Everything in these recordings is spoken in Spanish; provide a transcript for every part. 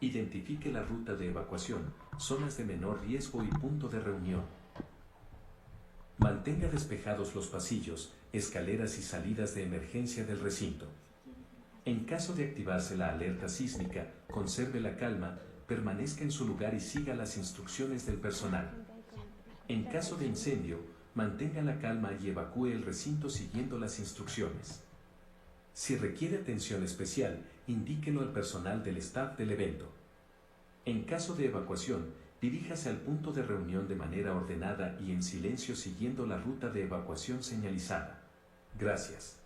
Identifique la ruta de evacuación, zonas de menor riesgo y punto de reunión. Mantenga despejados los pasillos, escaleras y salidas de emergencia del recinto. En caso de activarse la alerta sísmica, conserve la calma, permanezca en su lugar y siga las instrucciones del personal. En caso de incendio, mantenga la calma y evacúe el recinto siguiendo las instrucciones. Si requiere atención especial, indíquelo al personal del staff del evento. En caso de evacuación, diríjase al punto de reunión de manera ordenada y en silencio siguiendo la ruta de evacuación señalizada. Gracias.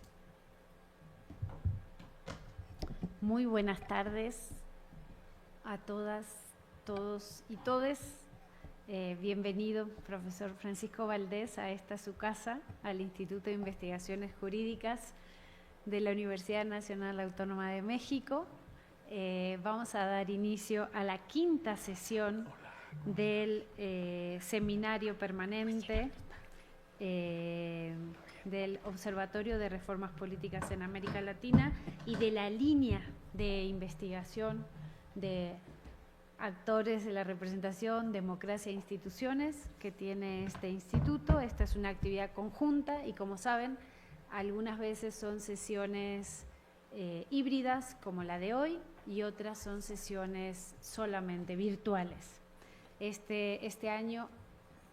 Muy buenas tardes a todas, todos y todes. Bienvenido, profesor Francisco Valdés, a esta su casa, al Instituto de Investigaciones Jurídicas de la Universidad Nacional Autónoma de México. Vamos a dar inicio a la quinta sesión del seminario permanente del Observatorio de Reformas Políticas en América Latina y de la línea de investigación de actores de la representación, democracia e instituciones que tiene este instituto. Esta es una actividad conjunta y, como saben, algunas veces son sesiones híbridas como la de hoy y otras son sesiones solamente virtuales. Este año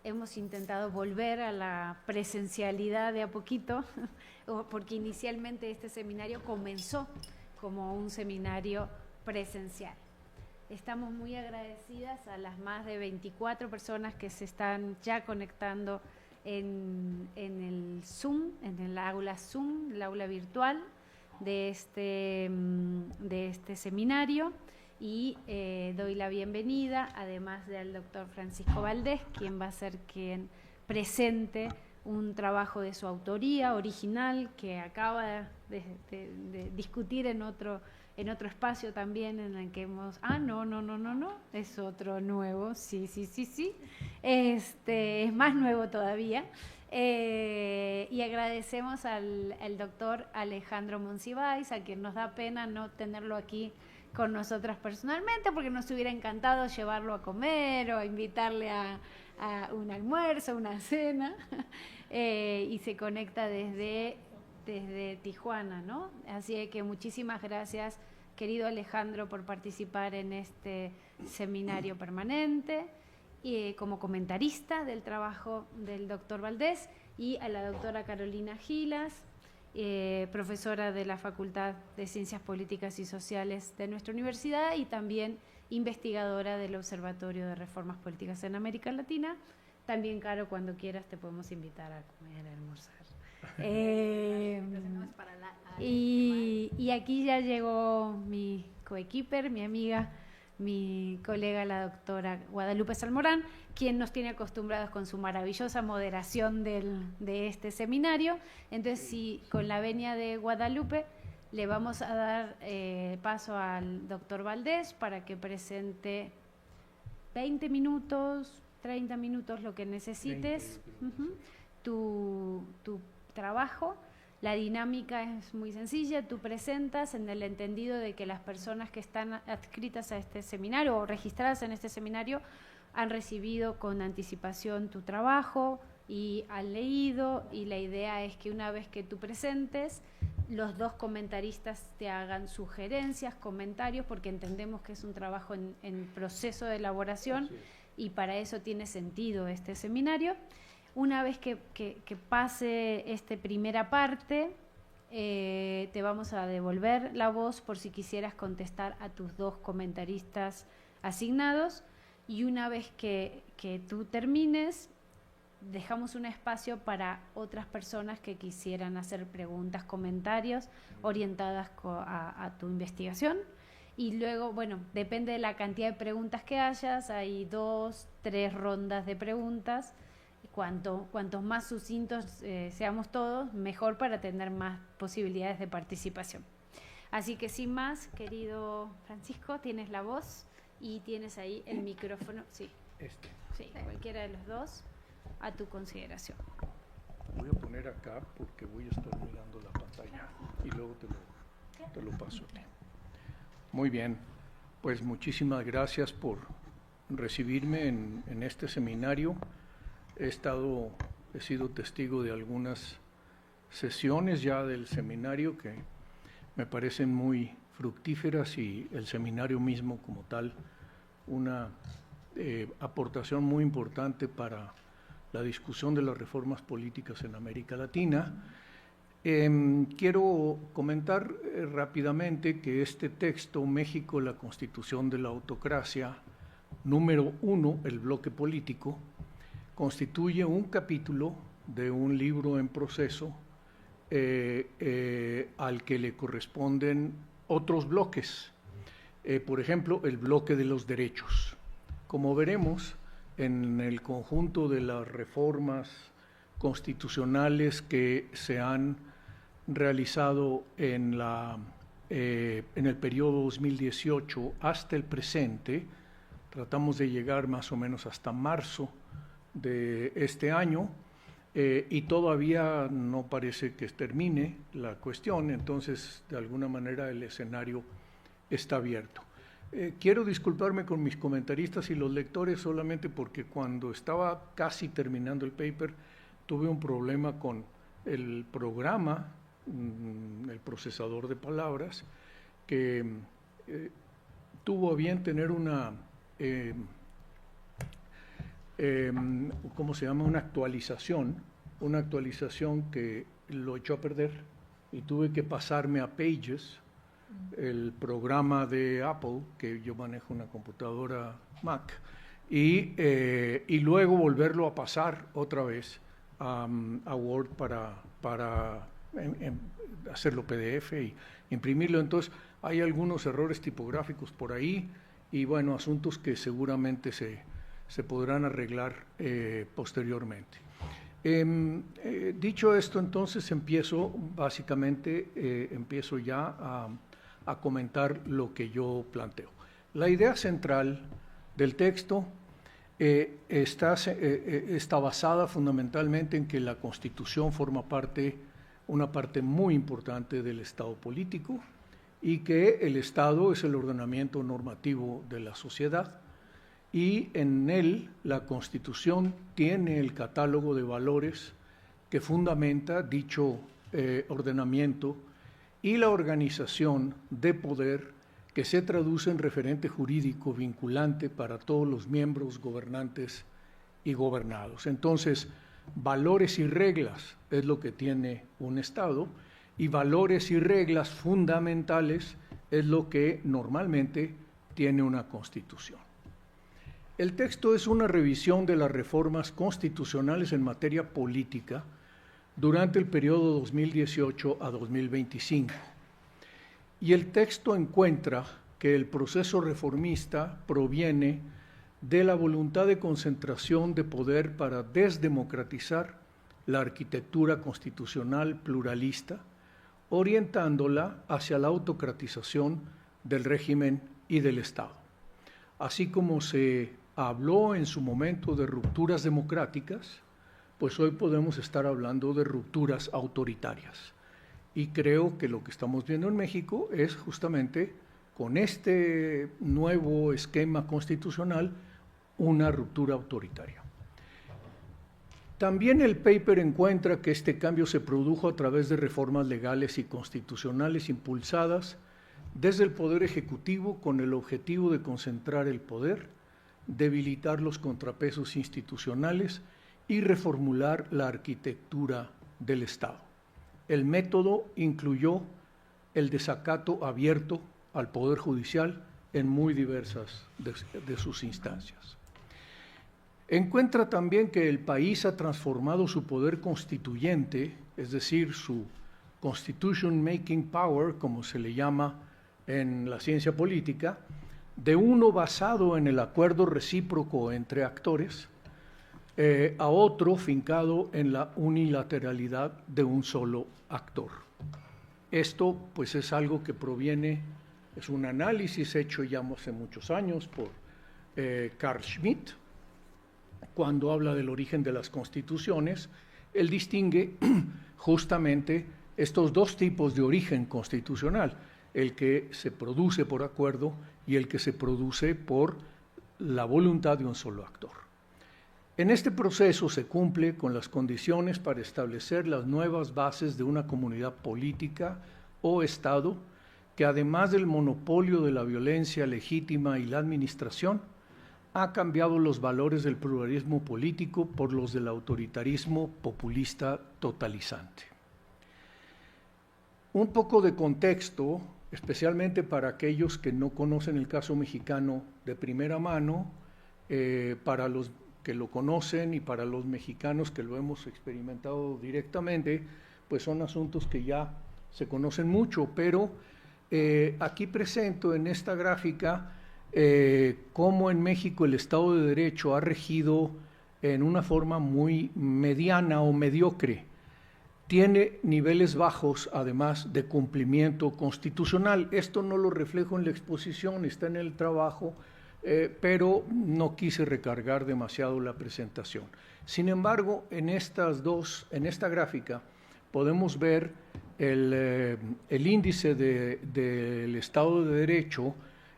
hemos intentado volver a la presencialidad de a poquito, porque inicialmente este seminario comenzó como un seminario presencial. Estamos muy agradecidas a las más de 24 personas que se están ya conectando en el Zoom, en el aula Zoom, el aula virtual de este seminario. Y doy la bienvenida, además del doctor Francisco Valdés, quien va a ser quien presente un trabajo de su autoría original que acaba de discutir en otro espacio también en el que hemos... no, es otro nuevo, sí. Es más nuevo todavía. Y agradecemos al doctor Alejandro Monsiváis, a quien nos da pena no tenerlo aquí con nosotras personalmente, porque nos hubiera encantado llevarlo a comer o invitarle a un almuerzo, una cena, y se conecta desde Tijuana, ¿no? Así que muchísimas gracias, querido Alejandro, por participar en este seminario permanente y como comentarista del trabajo del doctor Valdés, y a la doctora Carolina Gilas, profesora de la Facultad de Ciencias Políticas y Sociales de nuestra universidad y también investigadora del Observatorio de Reformas Políticas en América Latina. También, Caro, cuando quieras te podemos invitar a comer, a almorzar. Y aquí ya llegó mi coequiper, mi amiga, mi colega, la doctora Guadalupe Salmorán, quien nos tiene acostumbrados con su maravillosa moderación de este seminario. Entonces, sí, con la venia de Guadalupe, le vamos a dar paso al doctor Valdés para que presente 20 minutos, 30 minutos, lo que necesites, tu trabajo. La dinámica es muy sencilla, tú presentas en el entendido de que las personas que están adscritas a este seminario o registradas en este seminario han recibido con anticipación tu trabajo y han leído, y la idea es que una vez que tú presentes, los dos comentaristas te hagan sugerencias, comentarios, porque entendemos que es un trabajo en proceso de elaboración y para eso tiene sentido este seminario. Una vez que pase esta primera parte, te vamos a devolver la voz por si quisieras contestar a tus dos comentaristas asignados, y una vez que tú termines, dejamos un espacio para otras personas que quisieran hacer preguntas, comentarios orientadas a tu investigación. Y luego, bueno, depende de la cantidad de preguntas que hayas, hay 2, 3 rondas de preguntas. Cuantos más sucintos seamos todos, mejor, para tener más posibilidades de participación. Así que sin más, querido Francisco, tienes la voz y tienes ahí el micrófono. Sí, sí, cualquiera de los dos, a tu consideración. Voy a poner acá porque voy a estar mirando la pantalla y luego te lo paso. Muy bien. Pues muchísimas gracias por recibirme en este seminario. He sido testigo de algunas sesiones ya del seminario que me parecen muy fructíferas, y el seminario mismo como tal una aportación muy importante para la discusión de las reformas políticas en América Latina. Quiero comentar rápidamente que este texto, México, la Constitución de la Autocracia, número 1, el bloque político, constituye un capítulo de un libro en proceso al que le corresponden otros bloques. Por ejemplo, el bloque de los derechos. Como veremos, en el conjunto de las reformas constitucionales que se han realizado en el periodo 2018 hasta el presente, tratamos de llegar más o menos hasta marzo de este año, y todavía no parece que termine la cuestión, entonces de alguna manera el escenario está abierto. Quiero disculparme con mis comentaristas y los lectores solamente porque cuando estaba casi terminando el paper tuve un problema con el programa, el procesador de palabras, que tuvo a bien tener una ¿cómo se llama? Una actualización que lo echó a perder, y tuve que pasarme a Pages, el programa de Apple, que yo manejo una computadora Mac, y luego volverlo a pasar otra vez a Word para hacerlo PDF y imprimirlo. Entonces hay algunos errores tipográficos por ahí, y bueno, asuntos que seguramente se podrán arreglar posteriormente. Dicho esto, entonces empiezo ya a comentar lo que yo planteo. La idea central del texto está basada fundamentalmente en que la Constitución forma una parte muy importante del Estado político, y que el Estado es el ordenamiento normativo de la sociedad, y en él la Constitución tiene el catálogo de valores que fundamenta dicho ordenamiento y la organización de poder que se traduce en referente jurídico vinculante para todos los miembros, gobernantes y gobernados. Entonces, valores y reglas es lo que tiene un Estado, y valores y reglas fundamentales es lo que normalmente tiene una Constitución. El texto es una revisión de las reformas constitucionales en materia política durante el periodo 2018 a 2025. Y el texto encuentra que el proceso reformista proviene de la voluntad de concentración de poder para desdemocratizar la arquitectura constitucional pluralista, orientándola hacia la autocratización del régimen y del Estado. Así como se habló en su momento de rupturas democráticas, pues hoy podemos estar hablando de rupturas autoritarias. Y creo que lo que estamos viendo en México es justamente, con este nuevo esquema constitucional, una ruptura autoritaria. También el paper encuentra que este cambio se produjo a través de reformas legales y constitucionales impulsadas desde el Poder Ejecutivo con el objetivo de concentrar el poder, debilitar los contrapesos institucionales y reformular la arquitectura del Estado. El método incluyó el desacato abierto al Poder Judicial en muy diversas de sus instancias. Encuentra también que el país ha transformado su poder constituyente, es decir, su Constitution Making Power, como se le llama en la ciencia política, de uno basado en el acuerdo recíproco entre actores, a otro fincado en la unilateralidad de un solo actor. Esto pues es algo que proviene, es un análisis hecho ya hace muchos años por Carl Schmitt. Cuando habla del origen de las constituciones, él distingue justamente estos dos tipos de origen constitucional, el que se produce por acuerdo y el que se produce por la voluntad de un solo actor. En este proceso se cumple con las condiciones para establecer las nuevas bases de una comunidad política o Estado que, además del monopolio de la violencia legítima y la administración, ha cambiado los valores del pluralismo político por los del autoritarismo populista totalizante. Un poco de contexto, especialmente para aquellos que no conocen el caso mexicano de primera mano, para los que lo conocen y para los mexicanos que lo hemos experimentado directamente, pues son asuntos que ya se conocen mucho, pero aquí presento en esta gráfica cómo en México el Estado de Derecho ha regido en una forma muy mediana o mediocre. Tiene niveles bajos, además, de cumplimiento constitucional. Esto no lo reflejo en la exposición, está en el trabajo, pero no quise recargar demasiado la presentación. Sin embargo, en esta gráfica podemos ver el índice del Estado de Derecho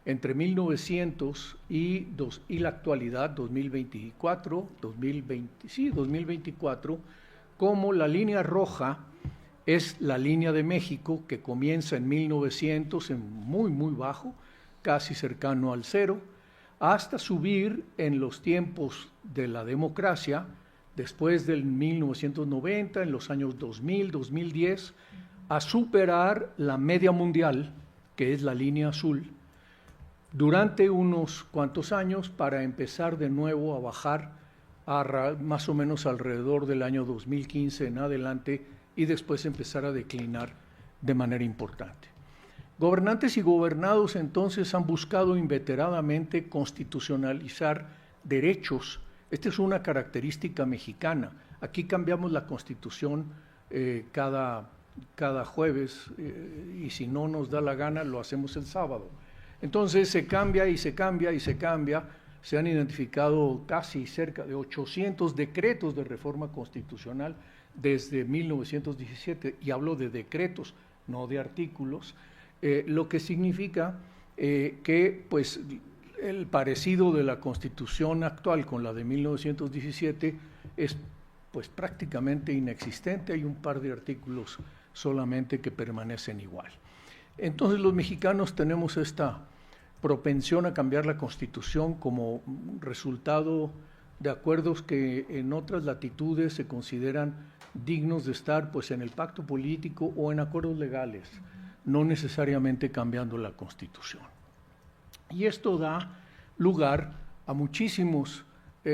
entre 1900 y la actualidad, 2024, como la línea roja es la línea de México, que comienza en 1900 en muy bajo, casi cercano al cero, hasta subir en los tiempos de la democracia, después del 1990, en los años 2000, 2010, a superar la media mundial, que es la línea azul, durante unos cuantos años para empezar de nuevo a bajar más o menos alrededor del año 2015 en adelante y después empezar a declinar de manera importante. Gobernantes y gobernados entonces han buscado inveteradamente constitucionalizar derechos. Esta es una característica mexicana. Aquí cambiamos la Constitución cada jueves y si no nos da la gana lo hacemos el sábado. Entonces se cambia y se cambia y se cambia. Se han identificado casi cerca de 800 decretos de reforma constitucional desde 1917, y hablo de decretos, no de artículos, lo que significa que pues, el parecido de la Constitución actual con la de 1917 es pues, prácticamente inexistente. Hay un par de artículos solamente que permanecen igual. Entonces los mexicanos tenemos esta propensión a cambiar la Constitución como resultado de acuerdos que en otras latitudes se consideran dignos de estar pues, en el pacto político o en acuerdos legales, no necesariamente cambiando la Constitución. Y esto da lugar a muchísimos, a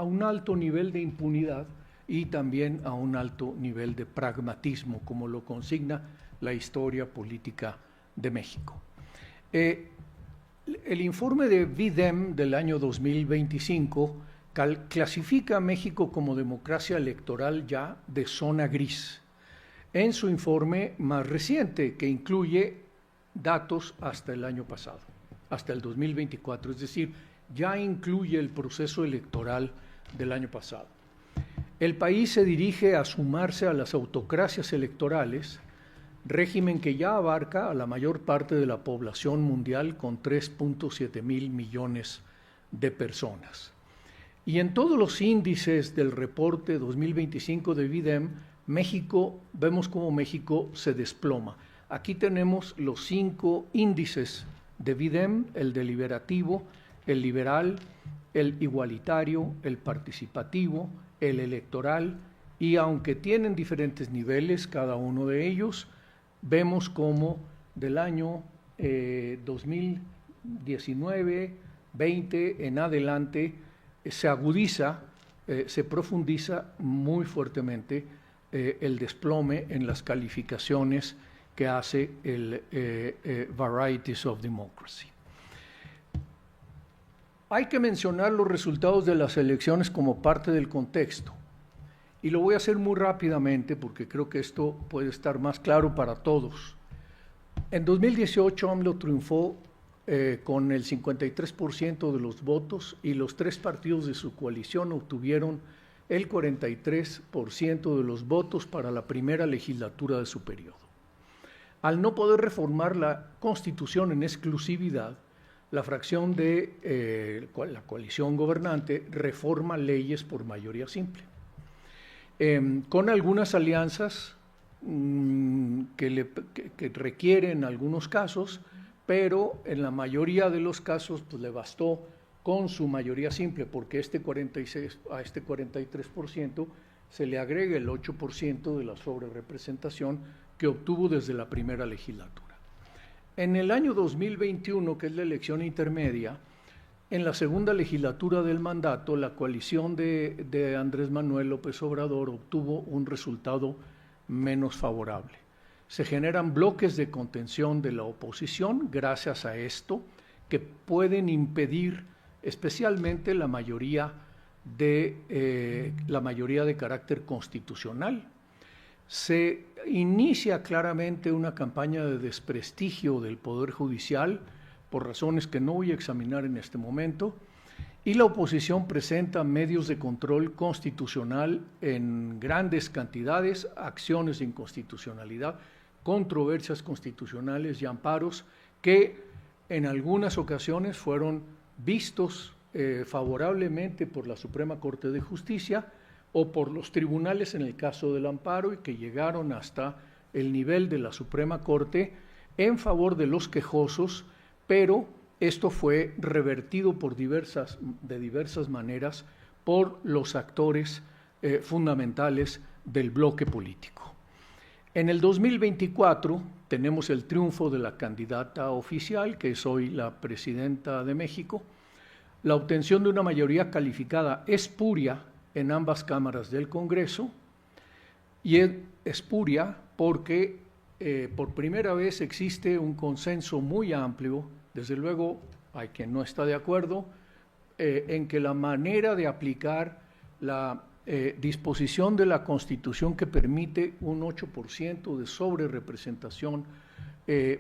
un alto nivel de impunidad y también a un alto nivel de pragmatismo, como lo consigna la historia política de México. El informe de VIDEM del año 2025 clasifica a México como democracia electoral ya de zona gris, en su informe más reciente, que incluye datos hasta el año pasado, hasta el 2024, es decir, ya incluye el proceso electoral del año pasado. El país se dirige a sumarse a las autocracias electorales, régimen que ya abarca a la mayor parte de la población mundial con 3.7 mil millones de personas. Y en todos los índices del reporte 2025 de VIDEM, vemos cómo México se desploma. Aquí tenemos los 5 índices de VIDEM: el deliberativo, el liberal, el igualitario, el participativo, el electoral, y aunque tienen diferentes niveles cada uno de ellos, vemos cómo del año 2019, 20 en adelante se agudiza, se profundiza muy fuertemente el desplome en las calificaciones que hace el Varieties of Democracy. Hay que mencionar los resultados de las elecciones como parte del contexto. Y lo voy a hacer muy rápidamente porque creo que esto puede estar más claro para todos. En 2018 AMLO triunfó con el 53% de los votos y los 3 partidos de su coalición obtuvieron el 43% de los votos para la primera legislatura de su periodo. Al no poder reformar la Constitución en exclusividad, la fracción de la coalición gobernante reforma leyes por mayoría simple, con algunas alianzas que requieren algunos casos, pero en la mayoría de los casos pues, le bastó con su mayoría simple, porque a este 43% se le agrega el 8% de la sobrerepresentación que obtuvo desde la primera legislatura. En el año 2021, que es la elección intermedia, en la segunda legislatura del mandato, la coalición de Andrés Manuel López Obrador obtuvo un resultado menos favorable. Se generan bloques de contención de la oposición gracias a esto, que pueden impedir especialmente la mayoría de carácter constitucional. Se inicia claramente una campaña de desprestigio del Poder Judicial, por razones que no voy a examinar en este momento, y la oposición presenta medios de control constitucional en grandes cantidades, acciones de inconstitucionalidad, controversias constitucionales y amparos que en algunas ocasiones fueron vistos favorablemente por la Suprema Corte de Justicia o por los tribunales en el caso del amparo, y que llegaron hasta el nivel de la Suprema Corte en favor de los quejosos, pero esto fue revertido de diversas maneras por los actores fundamentales del bloque político. En el 2024 tenemos el triunfo de la candidata oficial, que es hoy la presidenta de México. La obtención de una mayoría calificada espuria en ambas cámaras del Congreso, y es espuria porque por primera vez existe un consenso muy amplio. Desde luego hay quien no está de acuerdo en que la manera de aplicar la disposición de la Constitución que permite un 8% de sobrerepresentación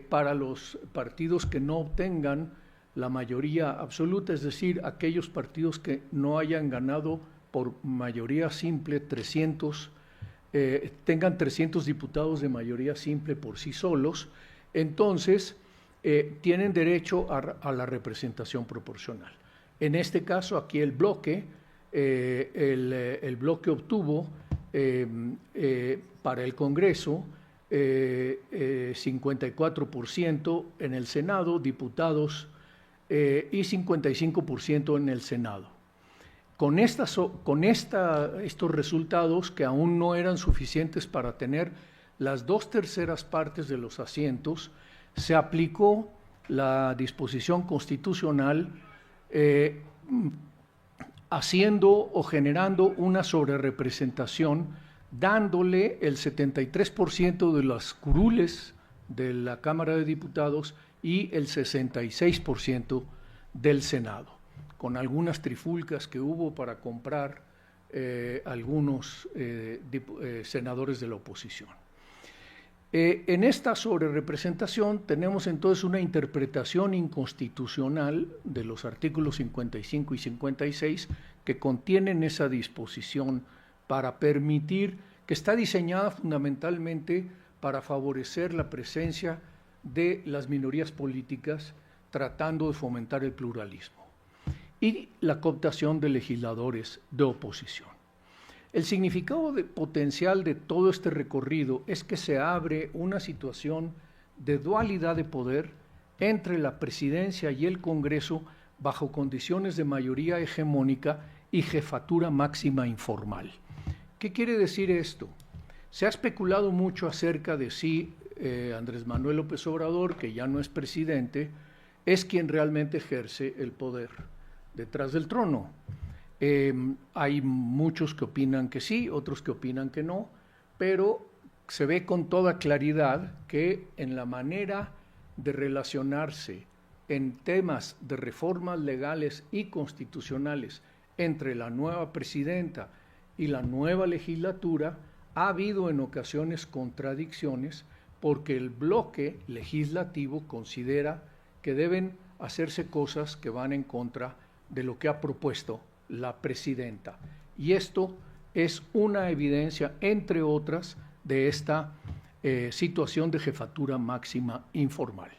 para los partidos que no obtengan la mayoría absoluta, es decir, aquellos partidos que no hayan ganado por mayoría simple tengan 300 diputados de mayoría simple por sí solos, entonces tienen derecho a la representación proporcional. En este caso, aquí el bloque obtuvo para el Congreso 54% en el Senado, diputados, y 55% en el Senado. Con estos resultados, que aún no eran suficientes para tener las 2/3 partes de los asientos, se aplicó la disposición constitucional haciendo o generando una sobrerepresentación, dándole el 73% de las curules de la Cámara de Diputados y el 66% del Senado, con algunas trifulcas que hubo para comprar algunos senadores de la oposición. En esta sobrerepresentación tenemos entonces una interpretación inconstitucional de los artículos 55 y 56 que contienen esa disposición para permitir, que está diseñada fundamentalmente para favorecer la presencia de las minorías políticas, tratando de fomentar el pluralismo, y la cooptación de legisladores de oposición. El significado potencial de todo este recorrido es que se abre una situación de dualidad de poder entre la presidencia y el Congreso bajo condiciones de mayoría hegemónica y jefatura máxima informal. ¿Qué quiere decir esto? Se ha especulado mucho acerca de si Andrés Manuel López Obrador, que ya no es presidente, es quien realmente ejerce el poder detrás del trono. Hay muchos que opinan que sí, otros que opinan que no, pero se ve con toda claridad que en la manera de relacionarse en temas de reformas legales y constitucionales entre la nueva presidenta y la nueva legislatura, ha habido en ocasiones contradicciones, porque el bloque legislativo considera que deben hacerse cosas que van en contra de lo que ha propuesto la presidenta. Y esto es una evidencia, entre otras, de esta situación de jefatura máxima informal.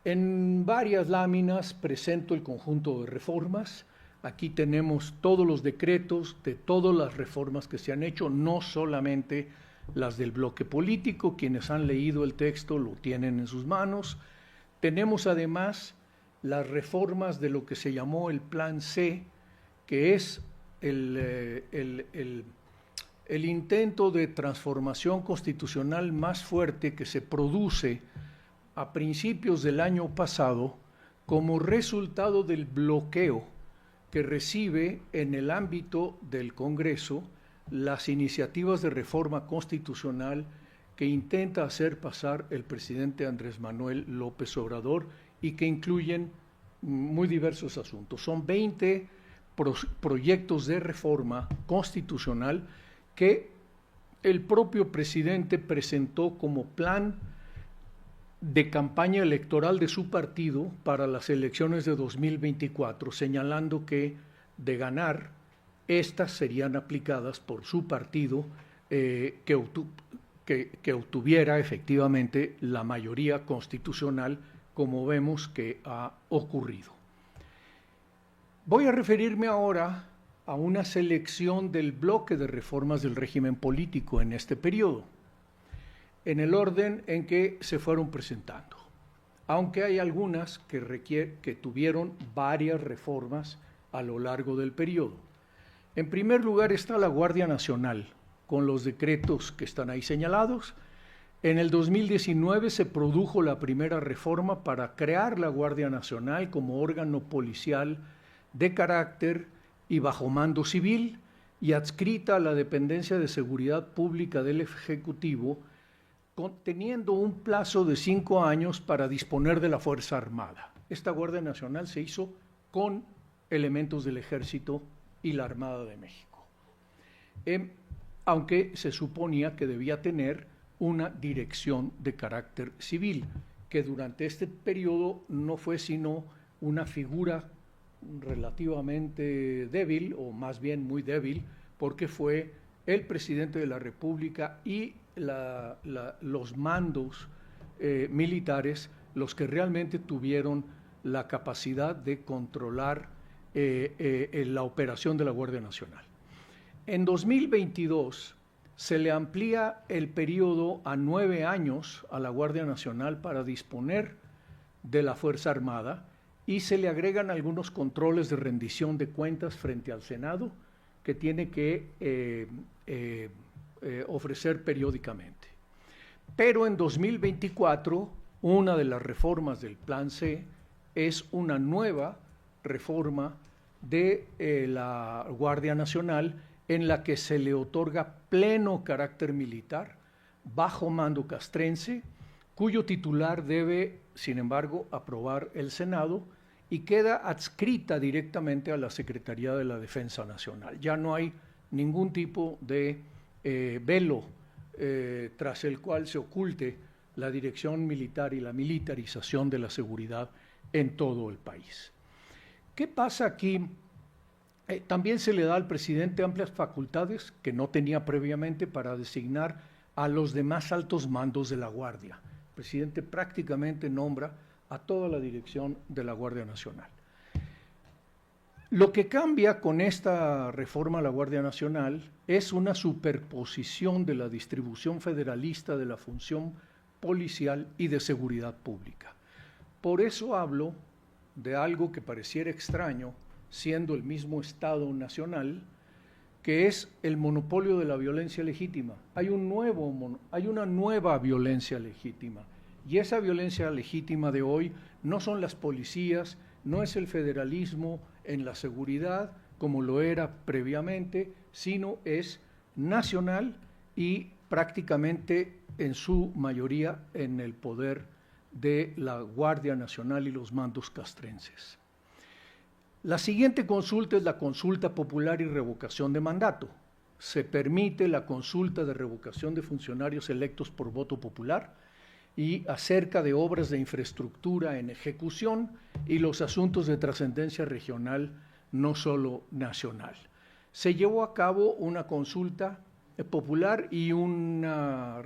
En varias láminas presento el conjunto de reformas. Aquí tenemos todos los decretos de todas las reformas que se han hecho, no solamente las del bloque político. Quienes han leído el texto lo tienen en sus manos. Tenemos además las reformas de lo que se llamó el Plan C, que es el intento de transformación constitucional más fuerte que se produce a principios del año pasado como resultado del bloqueo que recibe en el ámbito del Congreso las iniciativas de reforma constitucional que intenta hacer pasar el presidente Andrés Manuel López Obrador y que incluyen muy diversos asuntos. Son 20 proyectos de reforma constitucional que el propio presidente presentó como plan de campaña electoral de su partido para las elecciones de 2024, señalando que de ganar, estas serían aplicadas por su partido que obtuviera efectivamente la mayoría constitucional, como vemos que ha ocurrido. Voy a referirme ahora a una selección del bloque de reformas del régimen político en este periodo, en el orden en que se fueron presentando, aunque hay algunas que tuvieron varias reformas a lo largo del periodo. En primer lugar está la Guardia Nacional, con los decretos que están ahí señalados. En el 2019 se produjo la primera reforma para crear la Guardia Nacional como órgano policial de carácter y bajo mando civil y adscrita a la dependencia de seguridad pública del Ejecutivo, teniendo un plazo de 5 años para disponer de la Fuerza Armada. Esta Guardia Nacional se hizo con elementos del Ejército y la Armada de México, aunque se suponía que debía tener una dirección de carácter civil, que durante este periodo no fue sino una figura relativamente débil, o más bien muy débil, porque fue el presidente de la República y los mandos militares los que realmente tuvieron la capacidad de controlar la operación de la Guardia Nacional. En 2022 se le amplía el periodo a 9 años a la Guardia Nacional para disponer de la Fuerza Armada y se le agregan algunos controles de rendición de cuentas frente al Senado que tiene que ofrecer periódicamente. Pero en 2024, una de las reformas del Plan C es una nueva reforma de la Guardia Nacional en la que se le otorga pleno carácter militar bajo mando castrense, cuyo titular debe, sin embargo, aprobar el Senado y queda adscrita directamente a la Secretaría de la Defensa Nacional. Ya no hay ningún tipo de velo tras el cual se oculte la dirección militar y la militarización de la seguridad en todo el país. ¿Qué pasa aquí? También se le da al presidente amplias facultades que no tenía previamente para designar a los demás altos mandos de la Guardia. El presidente prácticamente nombra a toda la dirección de la Guardia Nacional. Lo que cambia con esta reforma a la Guardia Nacional es una superposición de la distribución federalista de la función policial y de seguridad pública. Por eso hablo de algo que pareciera extraño, siendo el mismo Estado nacional, que es el monopolio de la violencia legítima. Hay una nueva violencia legítima, y esa violencia legítima de hoy no son las policías, no es el federalismo en la seguridad como lo era previamente, sino es nacional y prácticamente en su mayoría en el poder de la Guardia Nacional y los mandos castrenses. La siguiente consulta es la consulta popular y revocación de mandato. Se permite la consulta de revocación de funcionarios electos por voto popular y acerca de obras de infraestructura en ejecución y los asuntos de trascendencia regional, no solo nacional. Se llevó a cabo una consulta popular y una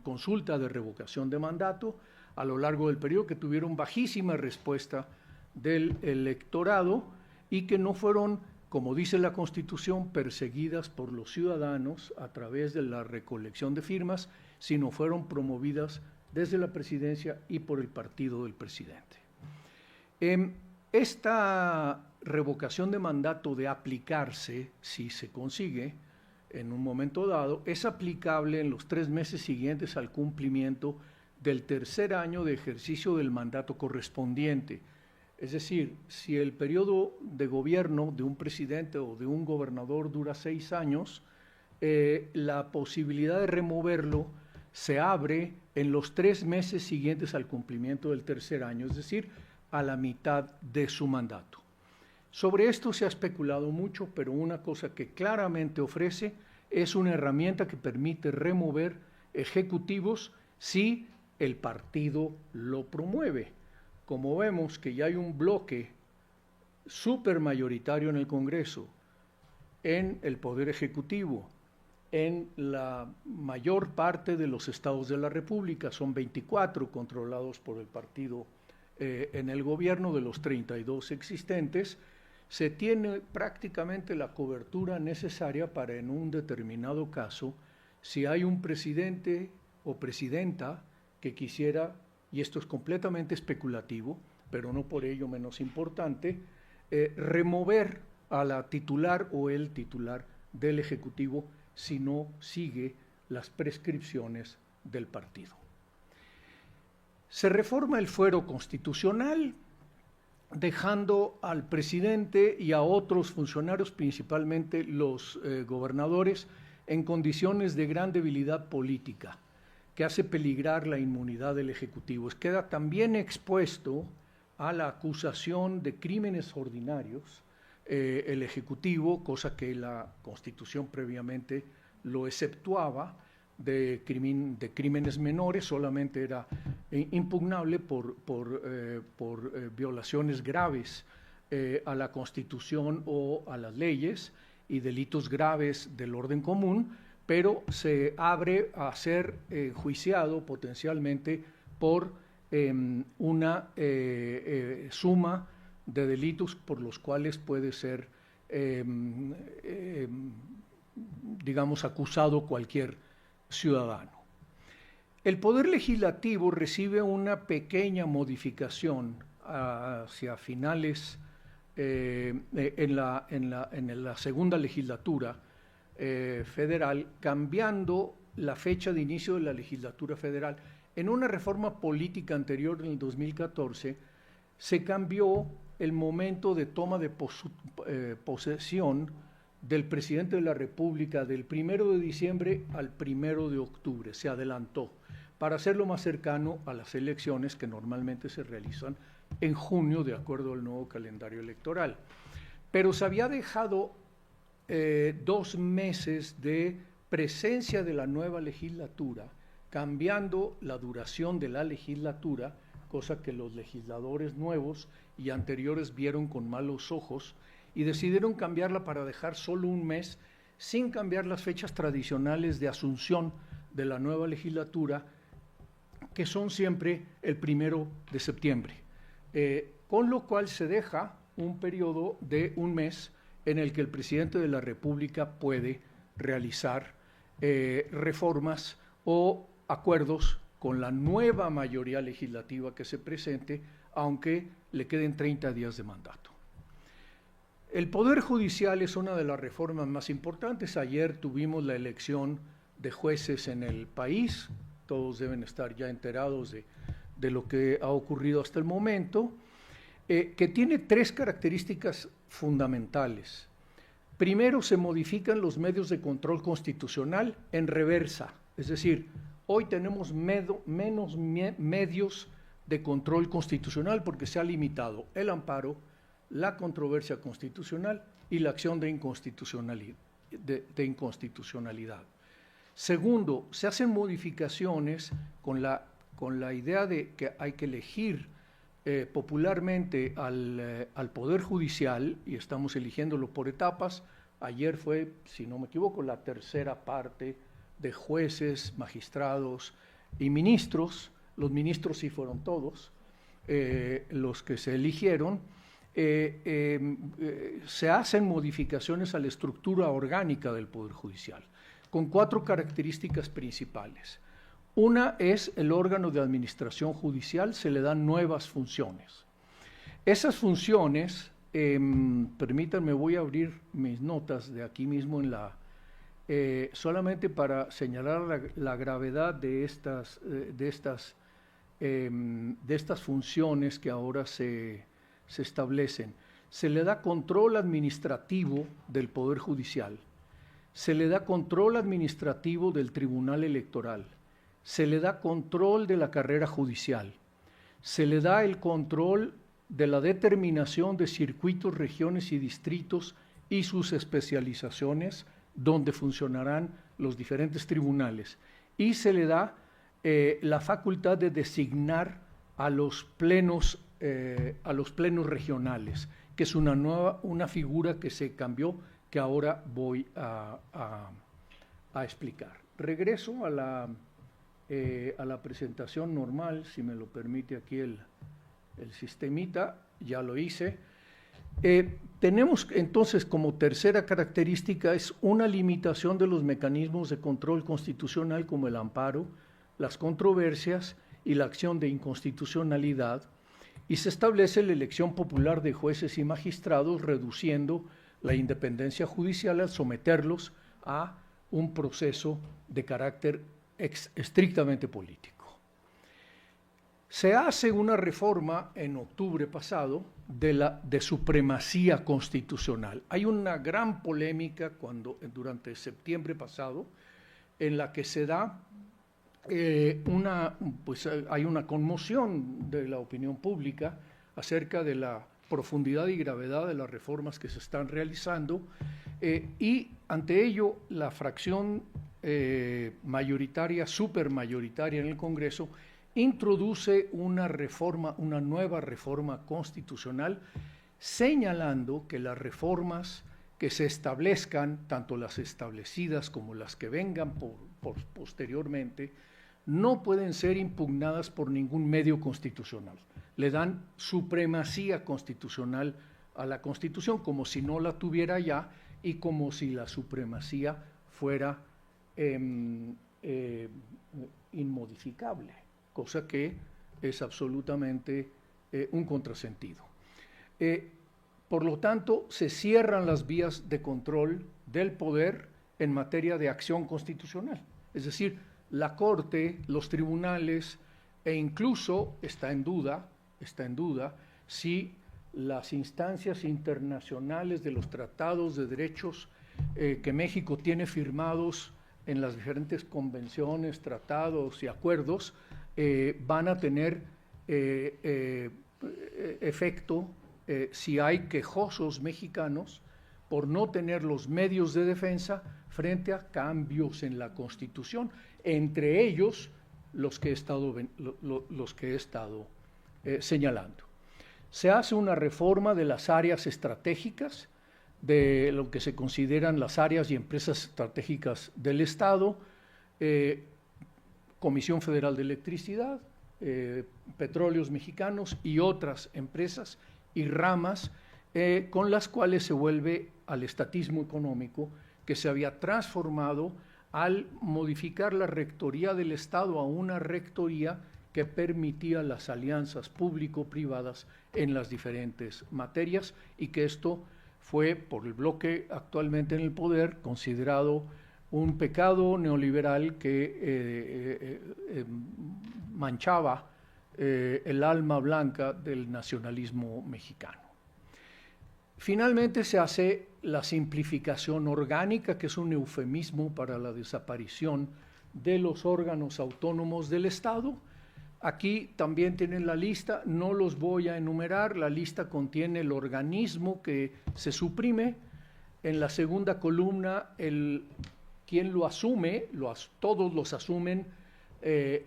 consulta de revocación de mandato a lo largo del periodo, que tuvieron bajísima respuesta del electorado y que no fueron, como dice la Constitución, perseguidas por los ciudadanos a través de la recolección de firmas, sino fueron promovidas desde la presidencia y por el partido del presidente. Esta revocación de mandato, de aplicarse, si se consigue en un momento dado, es aplicable en los 3 meses siguientes al cumplimiento del tercer año de ejercicio del mandato correspondiente. Es decir, si el periodo de gobierno de un presidente o de un gobernador dura 6 años, la posibilidad de removerlo se abre en los 3 meses siguientes al cumplimiento del tercer año, es decir, a la mitad de su mandato. Sobre esto se ha especulado mucho, pero una cosa que claramente ofrece es una herramienta que permite remover ejecutivos si el partido lo promueve. Como vemos que ya hay un bloque supermayoritario en el Congreso, en el Poder Ejecutivo, en la mayor parte de los estados de la República, son 24 controlados por el partido en el gobierno, de los 32 existentes, se tiene prácticamente la cobertura necesaria para, en un determinado caso, si hay un presidente o presidenta que quisiera, y esto es completamente especulativo, pero no por ello menos importante, remover a la titular o el titular del Ejecutivo si no sigue las prescripciones del partido. Se reforma el fuero constitucional, dejando al presidente y a otros funcionarios, principalmente los gobernadores, en condiciones de gran debilidad política, que hace peligrar la inmunidad del Ejecutivo. Queda también expuesto a la acusación de crímenes ordinarios el Ejecutivo, cosa que la Constitución previamente lo exceptuaba. De crímenes menores solamente era impugnable por violaciones graves a la Constitución o a las leyes, y delitos graves del orden común, pero se abre a ser juiciado potencialmente por una suma de delitos por los cuales puede ser, digamos, acusado cualquier ciudadano. El Poder Legislativo recibe una pequeña modificación hacia finales en la segunda legislatura federal, cambiando la fecha de inicio de la legislatura federal. En una reforma política anterior, en el 2014, se cambió el momento de toma de posesión del presidente de la República del 1 de diciembre al 1 de octubre, se adelantó, para hacerlo más cercano a las elecciones que normalmente se realizan en junio, de acuerdo al nuevo calendario electoral. Pero se había dejado 2 meses de presencia de la nueva legislatura, cambiando la duración de la legislatura, cosa que los legisladores nuevos y anteriores vieron con malos ojos, y decidieron cambiarla para dejar solo 1 mes, sin cambiar las fechas tradicionales de asunción de la nueva legislatura, que son siempre el 1 de septiembre. Con lo cual se deja un periodo de 1 mes en el que el presidente de la República puede realizar reformas o acuerdos con la nueva mayoría legislativa que se presente, aunque le queden 30 días de mandato. El Poder Judicial es una de las reformas más importantes. Ayer tuvimos la elección de jueces en el país, todos deben estar ya enterados de lo que ha ocurrido hasta el momento, que tiene 3 características fundamentales. Primero, se modifican los medios de control constitucional en reversa, es decir, hoy tenemos menos medios de control constitucional porque se ha limitado el amparo, la controversia constitucional y la acción de inconstitucionalidad. Segundo, se hacen modificaciones con la idea de que hay que elegir popularmente al Poder Judicial, y estamos eligiéndolo por etapas, Ayer fue, si no me equivoco, la tercera parte de jueces, magistrados y ministros. Los ministros sí fueron todos los que se eligieron. Se hacen modificaciones a la estructura orgánica del Poder Judicial, con 4 características principales. Una es el órgano de administración judicial, se le dan nuevas funciones. Esas funciones, permítanme, voy a abrir mis notas de aquí mismo en la, solamente para señalar la gravedad de estas funciones que ahora se establecen. Se le da control administrativo del Poder Judicial, se le da control administrativo del Tribunal Electoral, se le da control de la carrera judicial, se le da el control de la determinación de circuitos, regiones y distritos y sus especializaciones, donde funcionarán los diferentes tribunales, y se le da la facultad de designar a los plenos regionales, que es una figura que se cambió, que ahora voy a explicar. Regreso a la presentación normal, si me lo permite aquí el sistemita, ya lo hice. Tenemos entonces como tercera característica es una limitación de los mecanismos de control constitucional como el amparo, las controversias y la acción de inconstitucionalidad, y se establece la elección popular de jueces y magistrados, reduciendo la independencia judicial al someterlos a un proceso de carácter estrictamente político. Se hace una reforma en octubre pasado de supremacía constitucional. Hay una gran polémica durante septiembre pasado en la que se da hay una conmoción de la opinión pública acerca de la profundidad y gravedad de las reformas que se están realizando, y ante ello la fracción mayoritaria, supermayoritaria en el Congreso, introduce una nueva reforma constitucional, señalando que las reformas que se establezcan, tanto las establecidas como las que vengan posteriormente, no pueden ser impugnadas por ningún medio constitucional. Le dan supremacía constitucional a la Constitución, como si no la tuviera ya y como si la supremacía fuera inmodificable, cosa que es absolutamente un contrasentido. Por lo tanto, se cierran las vías de control del poder en materia de acción constitucional. Es decir, la Corte, los tribunales e incluso está en duda si las instancias internacionales de los tratados de derechos que México tiene firmados en las diferentes convenciones, tratados y acuerdos van a tener efecto si hay quejosos mexicanos por no tener los medios de defensa frente a cambios en la Constitución, entre ellos los que he estado señalando. Se hace una reforma de las áreas estratégicas, de lo que se consideran las áreas y empresas estratégicas del Estado, Comisión Federal de Electricidad, Petróleos Mexicanos y otras empresas y ramas con las cuales se vuelve al estatismo económico que se había transformado al modificar la rectoría del Estado a una rectoría que permitía las alianzas público-privadas en las diferentes materias, y que esto fue, por el bloque actualmente en el poder, considerado un pecado neoliberal que manchaba el alma blanca del nacionalismo mexicano. Finalmente se hace la simplificación orgánica, que es un eufemismo para la desaparición de los órganos autónomos del Estado. Aquí también tienen la lista, no los voy a enumerar, la lista contiene el organismo que se suprime. En la segunda columna, quien lo asume, todos los asumen el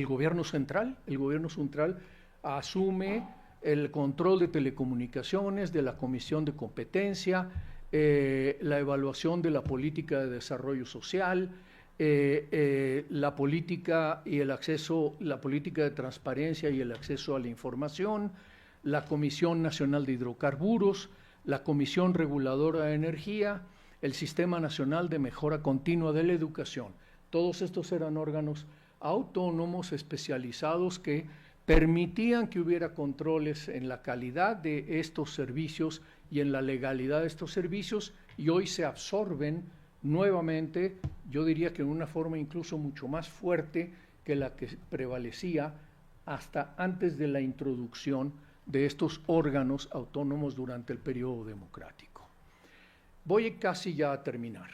gobierno central. El gobierno central asume el control de telecomunicaciones, de la Comisión de Competencia, la evaluación de la política de desarrollo social, la política y el acceso, la política de transparencia y el acceso a la información, la Comisión Nacional de Hidrocarburos, la Comisión Reguladora de Energía, el Sistema Nacional de Mejora Continua de la Educación. Todos estos eran órganos autónomos especializados que permitían que hubiera controles en la calidad de estos servicios y en la legalidad de estos servicios, y hoy se absorben nuevamente, yo diría que en una forma incluso mucho más fuerte que la que prevalecía hasta antes de la introducción de estos órganos autónomos durante el periodo democrático. Voy casi ya a terminar.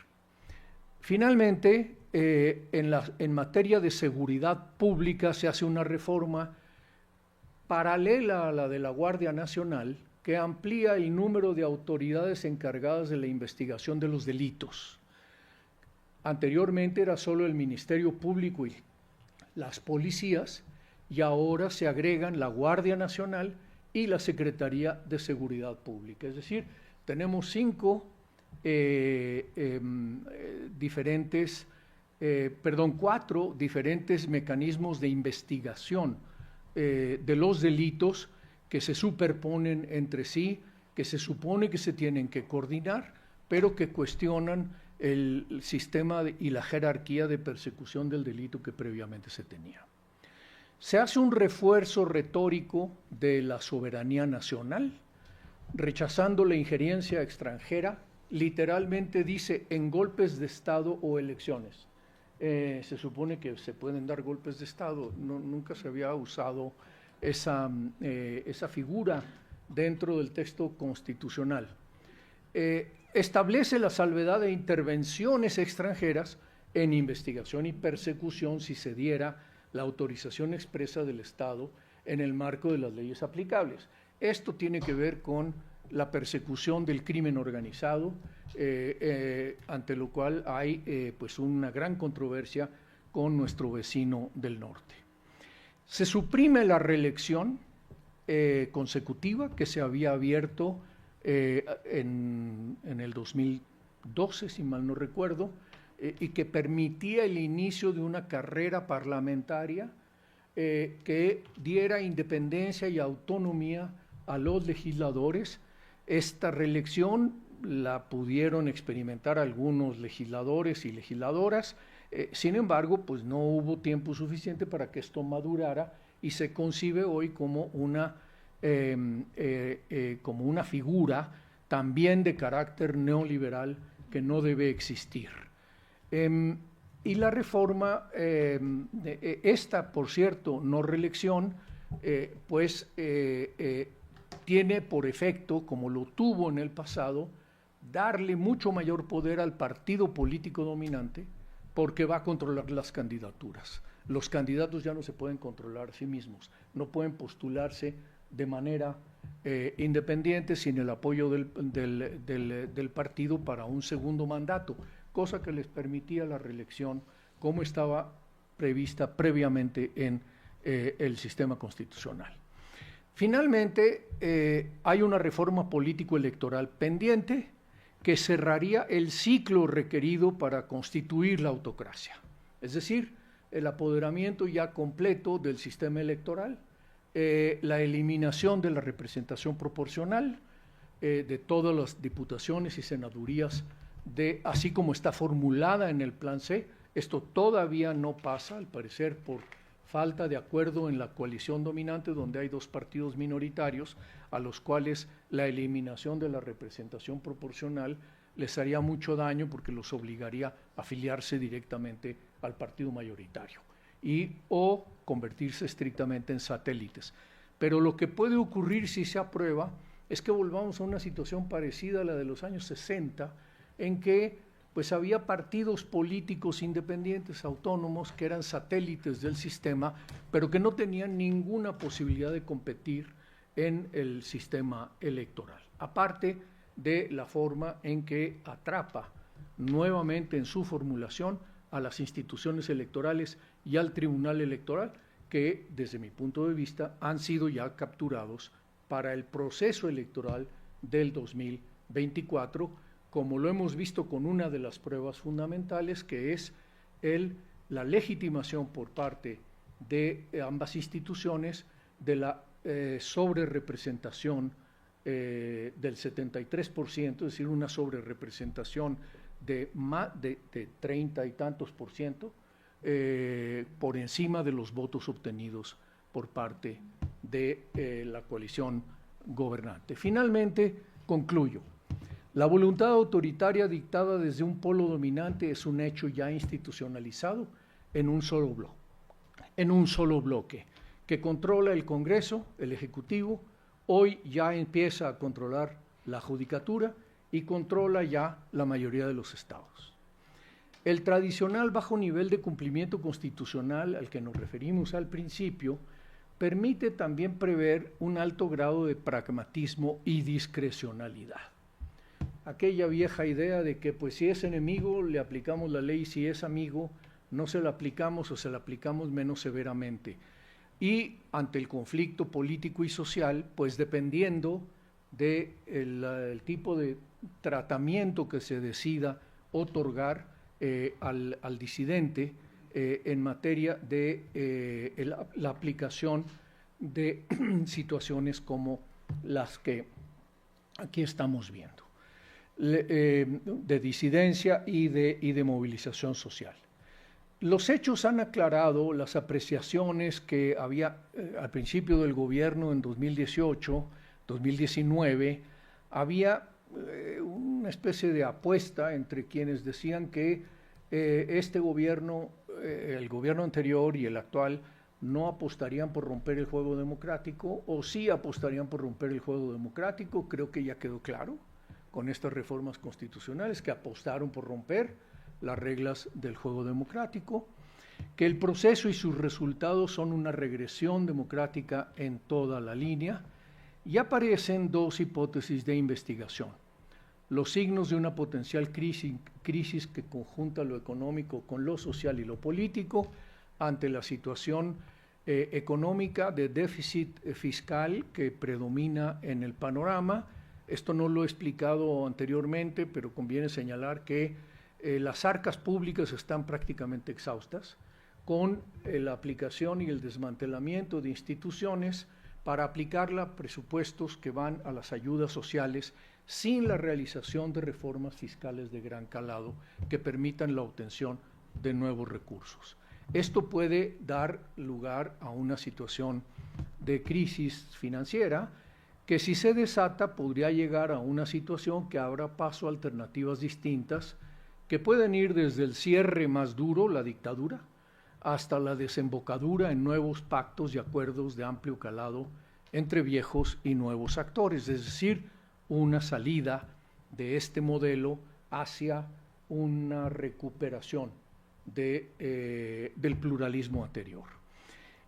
Finalmente, en materia de seguridad pública se hace una reforma paralela a la de la Guardia Nacional que amplía el número de autoridades encargadas de la investigación de los delitos. Anteriormente era solo el Ministerio Público y las policías, y ahora se agregan la Guardia Nacional y la Secretaría de Seguridad Pública. Es decir, tenemos 4 diferentes mecanismos de investigación de los delitos que se superponen entre sí, que se supone que se tienen que coordinar, pero que cuestionan el sistema y la jerarquía de persecución del delito que previamente se tenía. Se hace un refuerzo retórico de la soberanía nacional, rechazando la injerencia extranjera. Literalmente dice en golpes de Estado o elecciones. Se supone que se pueden dar golpes de Estado, nunca se había usado esa figura dentro del texto constitucional. Establece la salvedad de intervenciones extranjeras en investigación y persecución si se diera la autorización expresa del Estado en el marco de las leyes aplicables. Esto tiene que ver con la persecución del crimen organizado, ante lo cual hay pues una gran controversia con nuestro vecino del norte. Se suprime la reelección consecutiva que se había abierto en el 2012, si mal no recuerdo, y que permitía el inicio de una carrera parlamentaria que diera independencia y autonomía a los legisladores. Esta reelección la pudieron experimentar algunos legisladores y legisladoras, sin embargo, pues no hubo tiempo suficiente para que esto madurara y se concibe hoy como una figura también de carácter neoliberal que no debe existir. Y la reforma, esta, por cierto, no reelección, tiene por efecto, como lo tuvo en el pasado, darle mucho mayor poder al partido político dominante, porque va a controlar las candidaturas. Los candidatos ya no se pueden controlar a sí mismos, no pueden postularse de manera independiente sin el apoyo del partido para un segundo mandato, cosa que les permitía la reelección como estaba prevista previamente en el sistema constitucional. Finalmente, hay una reforma político-electoral pendiente que cerraría el ciclo requerido para constituir la autocracia, es decir, el apoderamiento ya completo del sistema electoral, la eliminación de la representación proporcional de todas las diputaciones y senadurías, así como está formulada en el Plan C. Esto todavía no pasa, al parecer, por falta de acuerdo en la coalición dominante, donde hay 2 partidos minoritarios a los cuales la eliminación de la representación proporcional les haría mucho daño porque los obligaría a afiliarse directamente al partido mayoritario o convertirse estrictamente en satélites. Pero lo que puede ocurrir si se aprueba es que volvamos a una situación parecida a la de los años 60, en que pues había partidos políticos independientes, autónomos, que eran satélites del sistema, pero que no tenían ninguna posibilidad de competir en el sistema electoral, aparte de la forma en que atrapa nuevamente en su formulación a las instituciones electorales y al Tribunal Electoral, que desde mi punto de vista han sido ya capturados para el proceso electoral del 2024, como lo hemos visto con una de las pruebas fundamentales, que es la legitimación por parte de ambas instituciones de la sobrerepresentación del 73%, es decir, una sobrerepresentación de 30 y tantos por ciento por encima de los votos obtenidos por parte de la coalición gobernante. Finalmente, concluyo. La voluntad autoritaria dictada desde un polo dominante es un hecho ya institucionalizado en un solo bloque, que controla el Congreso, el Ejecutivo, hoy ya empieza a controlar la Judicatura y controla ya la mayoría de los estados. El tradicional bajo nivel de cumplimiento constitucional al que nos referimos al principio permite también prever un alto grado de pragmatismo y discrecionalidad. Aquella vieja idea de que pues si es enemigo le aplicamos la ley, si es amigo no se la aplicamos o se la aplicamos menos severamente. Y ante el conflicto político y social, pues dependiendo del tipo de tratamiento que se decida otorgar al disidente en materia de la aplicación de situaciones como las que aquí estamos viendo, de disidencia y de movilización social. Los hechos han aclarado las apreciaciones que había al principio del gobierno en 2018, 2019, había una especie de apuesta entre quienes decían que este gobierno, el gobierno anterior y el actual, no apostarían por romper el juego democrático o sí apostarían por romper el juego democrático. Creo que ya quedó claro con estas reformas constitucionales que apostaron por romper las reglas del juego democrático, que el proceso y sus resultados son una regresión democrática en toda la línea, y aparecen dos hipótesis de investigación: los signos de una potencial crisis que conjunta lo económico con lo social y lo político ante la situación económica de déficit fiscal que predomina en el panorama. Esto no lo he explicado anteriormente, pero conviene señalar que las arcas públicas están prácticamente exhaustas, con la aplicación y el desmantelamiento de instituciones para aplicarla a presupuestos que van a las ayudas sociales sin la realización de reformas fiscales de gran calado que permitan la obtención de nuevos recursos. Esto puede dar lugar a una situación de crisis financiera que, si se desata, podría llegar a una situación que abra paso a alternativas distintas que pueden ir desde el cierre más duro, la dictadura, hasta la desembocadura en nuevos pactos y acuerdos de amplio calado entre viejos y nuevos actores, es decir, una salida de este modelo hacia una recuperación del pluralismo anterior.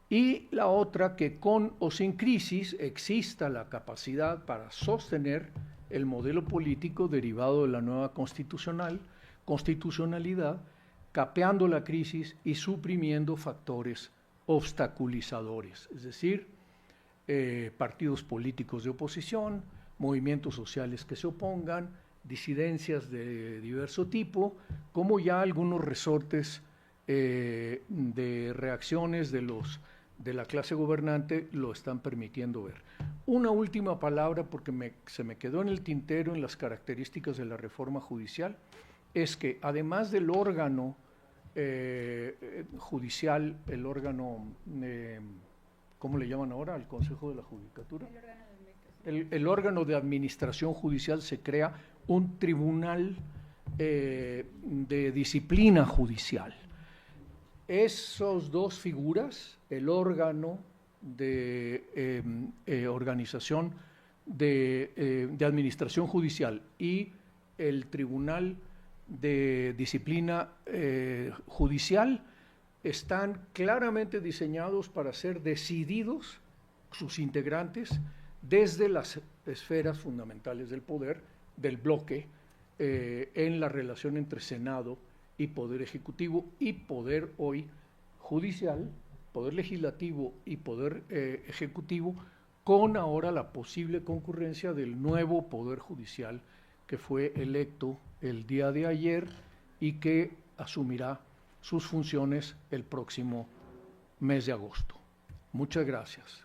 Y la otra, que con o sin crisis exista la capacidad para sostener el modelo político derivado de la nueva constitucionalidad, capeando la crisis y suprimiendo factores obstaculizadores, es decir, partidos políticos de oposición, movimientos sociales que se opongan, disidencias de diverso tipo, como ya algunos resortes de reacciones de la clase gobernante lo están permitiendo ver. Una última palabra, porque se me quedó en el tintero en las características de la reforma judicial, es que además del órgano judicial, el órgano, ¿cómo le llaman ahora? ¿El Consejo de la Judicatura? El órgano de administración judicial, se crea un tribunal de disciplina judicial. Esas dos figuras, el órgano de organización de administración judicial y el tribunal de disciplina judicial, están claramente diseñados para ser decididos, sus integrantes, desde las esferas fundamentales del poder, del bloque, en la relación entre Senado y Poder Ejecutivo y Poder hoy judicial, Poder Legislativo y Poder Ejecutivo, con ahora la posible concurrencia del nuevo Poder Judicial que fue electo el día de ayer y que asumirá sus funciones el próximo mes de agosto. Muchas gracias.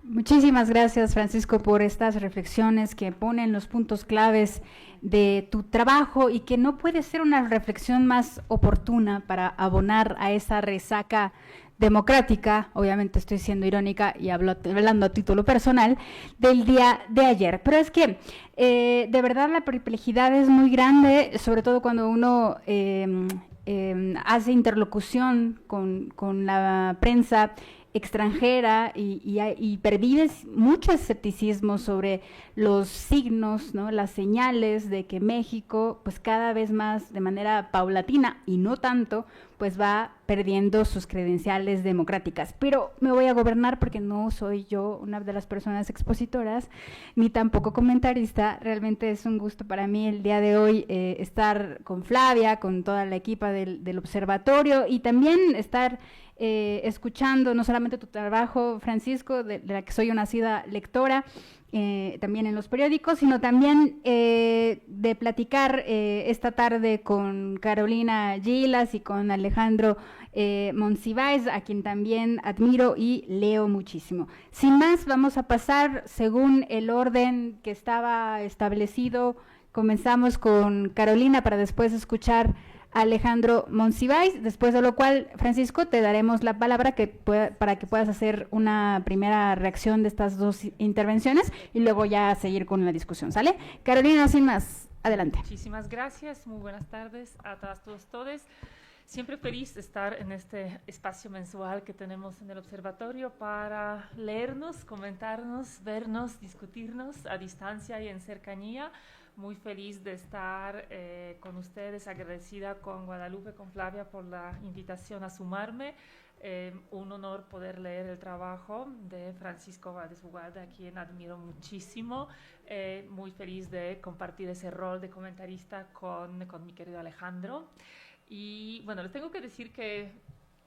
Muchísimas gracias, Francisco, por estas reflexiones que ponen los puntos claves de tu trabajo y que no puede ser una reflexión más oportuna para abonar a esa resaca democrática, obviamente estoy siendo irónica y hablando a título personal, del día de ayer. Pero es que de verdad la perplejidad es muy grande, sobre todo cuando uno hace interlocución con la prensa extranjera y pervives mucho escepticismo sobre los signos, ¿no? Las señales de que México, pues cada vez más de manera paulatina y no tanto, pues va perdiendo sus credenciales democráticas. Pero me voy a gobernar porque no soy yo una de las personas expositoras, ni tampoco comentarista. Realmente es un gusto para mí el día de hoy estar con Flavia, con toda la equipa del observatorio y también estar escuchando no solamente tu trabajo, Francisco, de la que soy una asida lectora, también en los periódicos, sino también de platicar esta tarde con Carolina Gilas y con Alejandro Monsiváis, a quien también admiro y leo muchísimo. Sin más, vamos a pasar según el orden que estaba establecido. Comenzamos con Carolina para después escuchar Alejandro Monsiváis, después de lo cual, Francisco, te daremos la palabra para que puedas hacer una primera reacción de estas dos intervenciones y luego ya seguir con la discusión, ¿sale? Carolina, sin más, adelante. Muchísimas gracias, muy buenas tardes a todas, todos. Siempre feliz de estar en este espacio mensual que tenemos en el observatorio para leernos, comentarnos, vernos, discutirnos a distancia y en cercanía. Muy feliz de estar con ustedes, agradecida con Guadalupe, con Flavia por la invitación a sumarme. Un honor poder leer el trabajo de Francisco Valdés-Ugalde, a quien admiro muchísimo. Muy feliz de compartir ese rol de comentarista con mi querido Alejandro. Y bueno, les tengo que decir que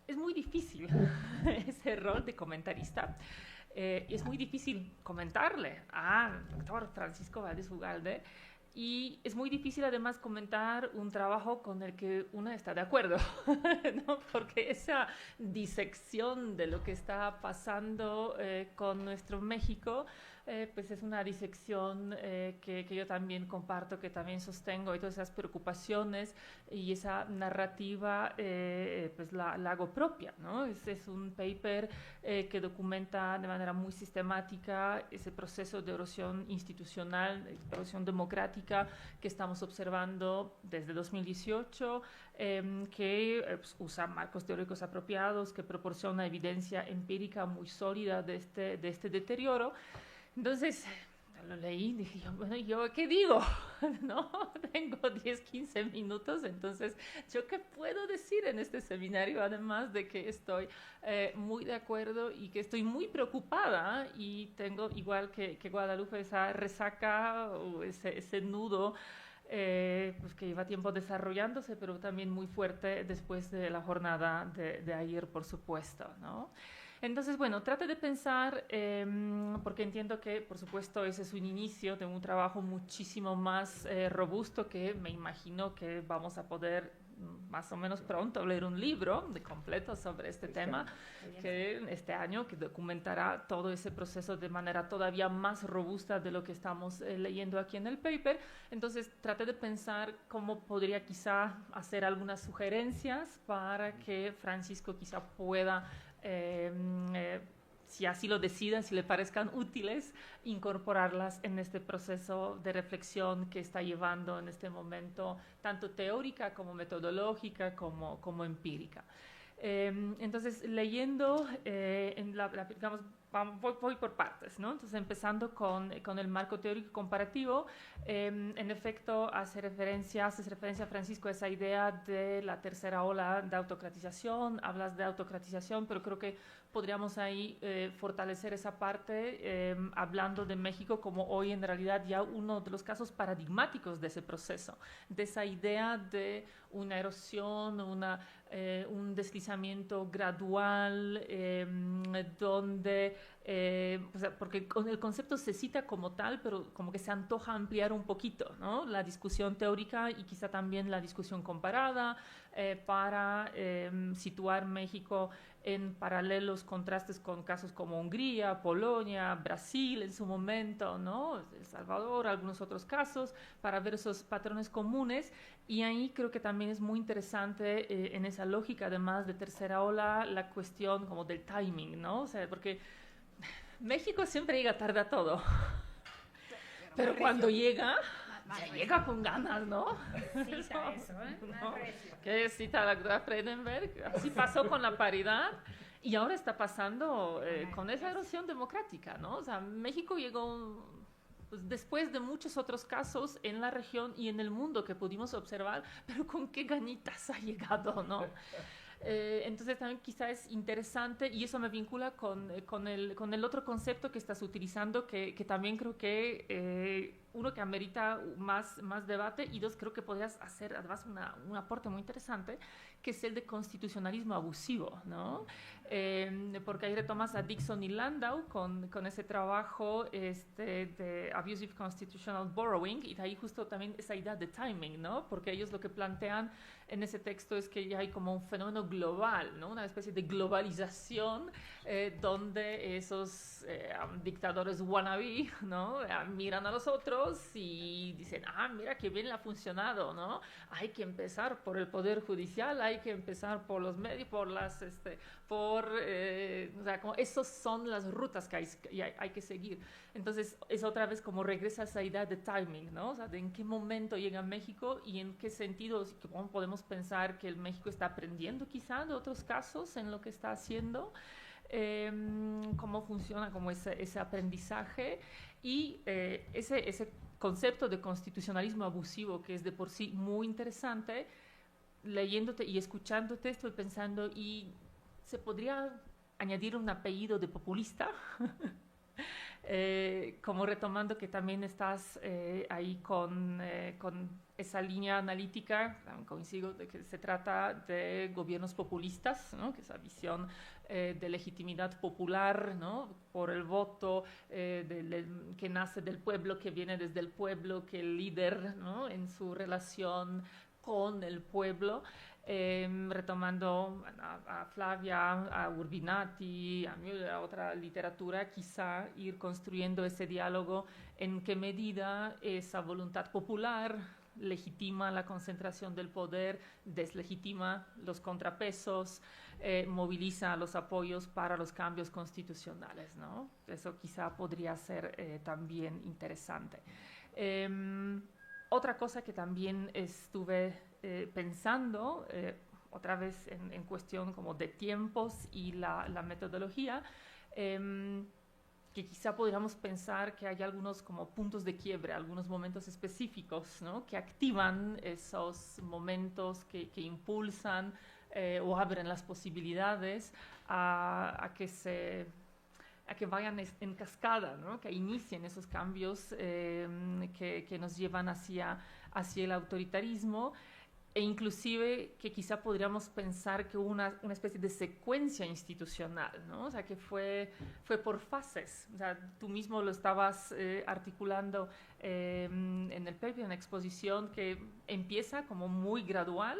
es muy difícil ese rol de comentarista. Y es muy difícil comentarle al doctor Francisco Valdés-Ugalde. Y es muy difícil además comentar un trabajo con el que uno está de acuerdo, ¿no? Porque esa disección de lo que está pasando con nuestro México, pues es una disección que yo también comparto, que también sostengo, y todas esas preocupaciones y esa narrativa pues la hago propia, ¿no? Es un paper que documenta de manera muy sistemática ese proceso de erosión institucional, de erosión democrática que estamos observando desde 2018, que pues, usa marcos teóricos apropiados, que proporciona evidencia empírica muy sólida de este deterioro. Entonces, lo leí y dije, bueno, ¿yo qué digo? ¿No? Tengo 10, 15 minutos, entonces, ¿yo qué puedo decir en este seminario? Además de que estoy muy de acuerdo y que estoy muy preocupada y tengo, igual que Guadalupe, esa resaca o ese nudo pues que lleva tiempo desarrollándose, pero también muy fuerte después de la jornada de ayer, por supuesto, ¿no? Entonces, bueno, trate de pensar, porque entiendo que, por supuesto, ese es un inicio de un trabajo muchísimo más robusto, que me imagino que vamos a poder más o menos pronto leer un libro de completo sobre este tema, que este año, que documentará todo ese proceso de manera todavía más robusta de lo que estamos leyendo aquí en el paper. Entonces, trate de pensar cómo podría quizá hacer algunas sugerencias para que Francisco quizá pueda si así lo decida, si le parezcan útiles, incorporarlas en este proceso de reflexión que está llevando en este momento, tanto teórica como metodológica, como empírica. Entonces, leyendo, digamos, voy por partes, ¿no? Entonces, empezando con el marco teórico comparativo, en efecto, haces referencia, Francisco, a esa idea de la tercera ola de autocratización, hablas de autocratización, pero creo que podríamos ahí fortalecer esa parte hablando de México como hoy en realidad ya uno de los casos paradigmáticos de ese proceso, de esa idea de una erosión, un deslizamiento gradual, donde, o sea, porque el concepto se cita como tal, pero como que se antoja ampliar un poquito, ¿no? La discusión teórica y quizá también la discusión comparada para situar México en paralelos, contrastes con casos como Hungría, Polonia, Brasil en su momento, ¿no? El Salvador, algunos otros casos, para ver esos patrones comunes. Y ahí creo que también es muy interesante en esa lógica, además de tercera ola, la cuestión como del timing, ¿no? O sea, porque México siempre llega tarde a todo, pero cuando llega... llega con ganas, ¿no? Cita eso, ¿eh? ¿No? Que cita la doctora Freidenberg. Así pasó con la paridad y ahora está pasando con esa erosión democrática, ¿no? O sea, México llegó pues, después de muchos otros casos en la región y en el mundo que pudimos observar, pero con qué ganitas ha llegado, ¿no? Entonces también quizá es interesante y eso me vincula con el otro concepto que estás utilizando que también creo que uno que amerita más debate y dos creo que podrías hacer además un aporte muy interesante que es el de constitucionalismo abusivo, ¿no? Porque ahí retomas a Dixon y Landau con ese trabajo de Abusive Constitutional Borrowing y de ahí justo también esa idea de timing, ¿no? Porque ellos lo que plantean en ese texto es que ya hay como un fenómeno global, ¿no? Una especie de globalización donde esos dictadores wannabe, ¿no? Miran a los otros y dicen, mira qué bien le ha funcionado, ¿no? Hay que empezar por el Poder Judicial, hay que empezar por los medios, por las, o sea, como esos son las rutas que hay que seguir. Entonces, es otra vez como regresa a esa idea de timing, ¿no? O sea, de en qué momento llega México y en qué sentido cómo podemos pensar que el México está aprendiendo quizá de otros casos en lo que está haciendo, cómo funciona como ese aprendizaje y ese concepto de constitucionalismo abusivo que es de por sí muy interesante, leyéndote y escuchándote estoy pensando y se podría añadir un apellido de populista, como retomando que también estás ahí con esa línea analítica, coincido de que se trata de gobiernos populistas, ¿no? Que esa visión de legitimidad popular, ¿no? Por el voto que nace del pueblo, que viene desde el pueblo, que el líder, ¿no? En su relación con el pueblo, retomando a Flavia, a Urbinati, a Müller, a otra literatura, quizá ir construyendo ese diálogo en qué medida esa voluntad popular legitima la concentración del poder, deslegitima los contrapesos, moviliza los apoyos para los cambios constitucionales, ¿no? Eso quizá podría ser también interesante. Otra cosa que también estuve pensando, otra vez en cuestión como de tiempos y la metodología, que quizá podríamos pensar que hay algunos como puntos de quiebre, algunos momentos específicos, ¿no? Que activan esos momentos que impulsan o abren las posibilidades a que vayan en cascada, ¿no? Que inicien esos cambios que nos llevan hacia el autoritarismo e inclusive que quizá podríamos pensar que hubo una especie de secuencia institucional, ¿no? O sea, que fue por fases. O sea, tú mismo lo estabas articulando en el paper, en la exposición, que empieza como muy gradual,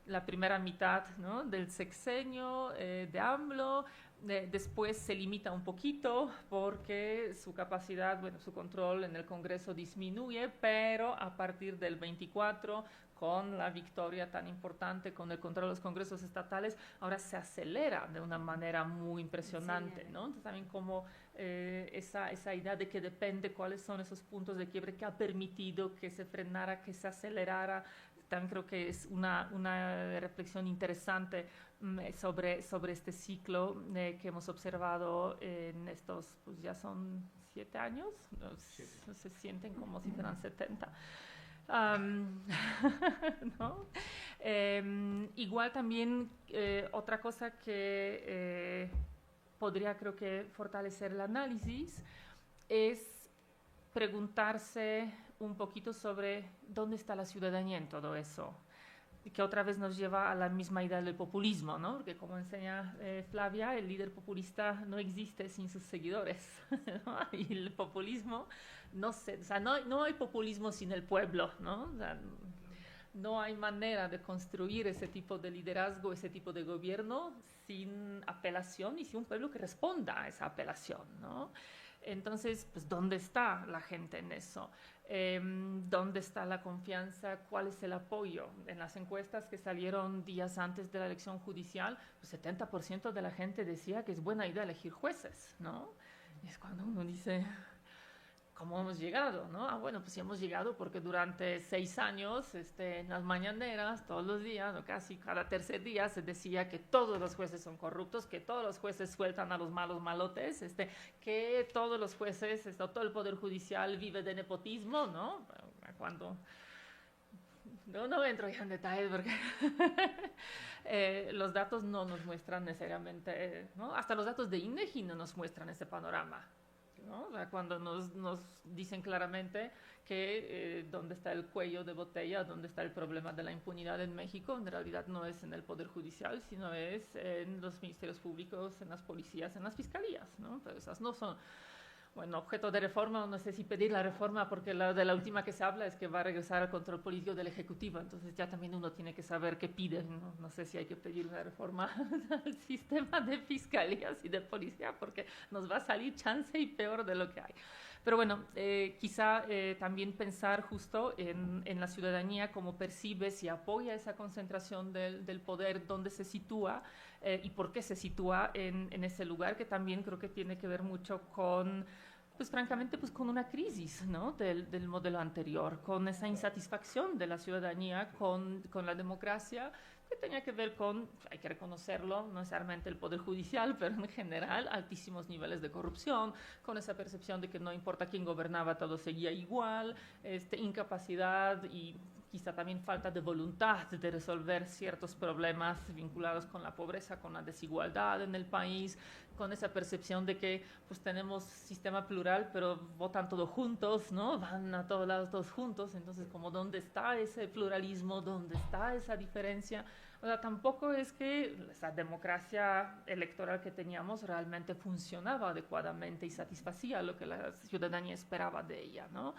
la primera mitad, ¿no? Del sexenio de AMLO, después se limita un poquito porque su capacidad, bueno, su control en el Congreso disminuye, pero a partir del 24, con la victoria tan importante, con el control de los congresos estatales, ahora se acelera de una manera muy impresionante, ¿no? Entonces también como esa idea de que depende cuáles son esos puntos de quiebre que ha permitido que se frenara, que se acelerara. También creo que es una reflexión interesante sobre este ciclo que hemos observado en estos, pues ya son 7 años, se sienten como si fueran 70. ¿No? Igual también otra cosa que podría, creo que, fortalecer el análisis es preguntarse un poquito sobre dónde está la ciudadanía en todo eso, que otra vez nos lleva a la misma idea del populismo, ¿no? Porque como enseña Flavia, el líder populista no existe sin sus seguidores, ¿no? Y el populismo, o sea, no hay populismo sin el pueblo, ¿no? O sea, no hay manera de construir ese tipo de liderazgo, ese tipo de gobierno sin apelación y sin un pueblo que responda a esa apelación, ¿no? Entonces, pues, ¿dónde está la gente en eso? ¿Dónde está la confianza? ¿Cuál es el apoyo? En las encuestas que salieron días antes de la elección judicial, pues 70% de la gente decía que es buena idea elegir jueces, ¿no? Y es cuando uno dice, ¿cómo hemos llegado? ¿No? Bueno, pues sí hemos llegado porque durante 6 años, en las mañaneras, todos los días, o casi cada tercer día, se decía que todos los jueces son corruptos, que todos los jueces sueltan a los malos malotes, que todos los jueces, todo el Poder Judicial vive de nepotismo, ¿no? Cuando... No entro ya en detalles porque los datos no nos muestran necesariamente, ¿no? Hasta los datos de INEGI no nos muestran ese panorama, ¿no? O sea, cuando nos dicen claramente que dónde está el cuello de botella, dónde está el problema de la impunidad en México, en realidad no es en el Poder Judicial, sino es en los ministerios públicos, en las policías, en las fiscalías, ¿no? Pero esas no son... Bueno, objeto de reforma, no sé si pedir la reforma, porque de la última que se habla es que va a regresar al control político del Ejecutivo, entonces ya también uno tiene que saber qué pide, ¿no? No sé si hay que pedir una reforma al sistema de fiscalías y de policía, porque nos va a salir chance y peor de lo que hay. Pero bueno, quizá también pensar justo en la ciudadanía, cómo percibe, si apoya esa concentración del poder, dónde se sitúa y por qué se sitúa en ese lugar, que también creo que tiene que ver mucho con... pues francamente, pues con una crisis, ¿no? del modelo anterior, con esa insatisfacción de la ciudadanía con la democracia, que tenía que ver con, hay que reconocerlo, no necesariamente el Poder Judicial, pero en general altísimos niveles de corrupción, con esa percepción de que no importa quién gobernaba, todo seguía igual, incapacidad y quizá también falta de voluntad de resolver ciertos problemas vinculados con la pobreza, con la desigualdad en el país, con esa percepción de que pues tenemos sistema plural, pero votan todos juntos, ¿no? Van a todos lados todos juntos, entonces como ¿dónde está ese pluralismo? ¿Dónde está esa diferencia? O sea, tampoco es que esa democracia electoral que teníamos realmente funcionaba adecuadamente y satisfacía lo que la ciudadanía esperaba de ella, ¿no?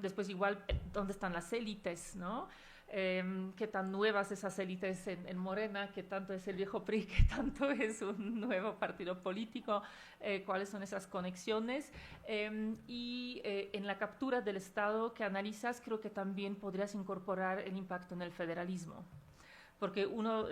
Después igual, ¿dónde están las élites, no? Qué tan nuevas esas élites en Morena, qué tanto es el viejo PRI, qué tanto es un nuevo partido político, cuáles son esas conexiones. Y en la captura del Estado que analizas, creo que también podrías incorporar el impacto en el federalismo, porque uno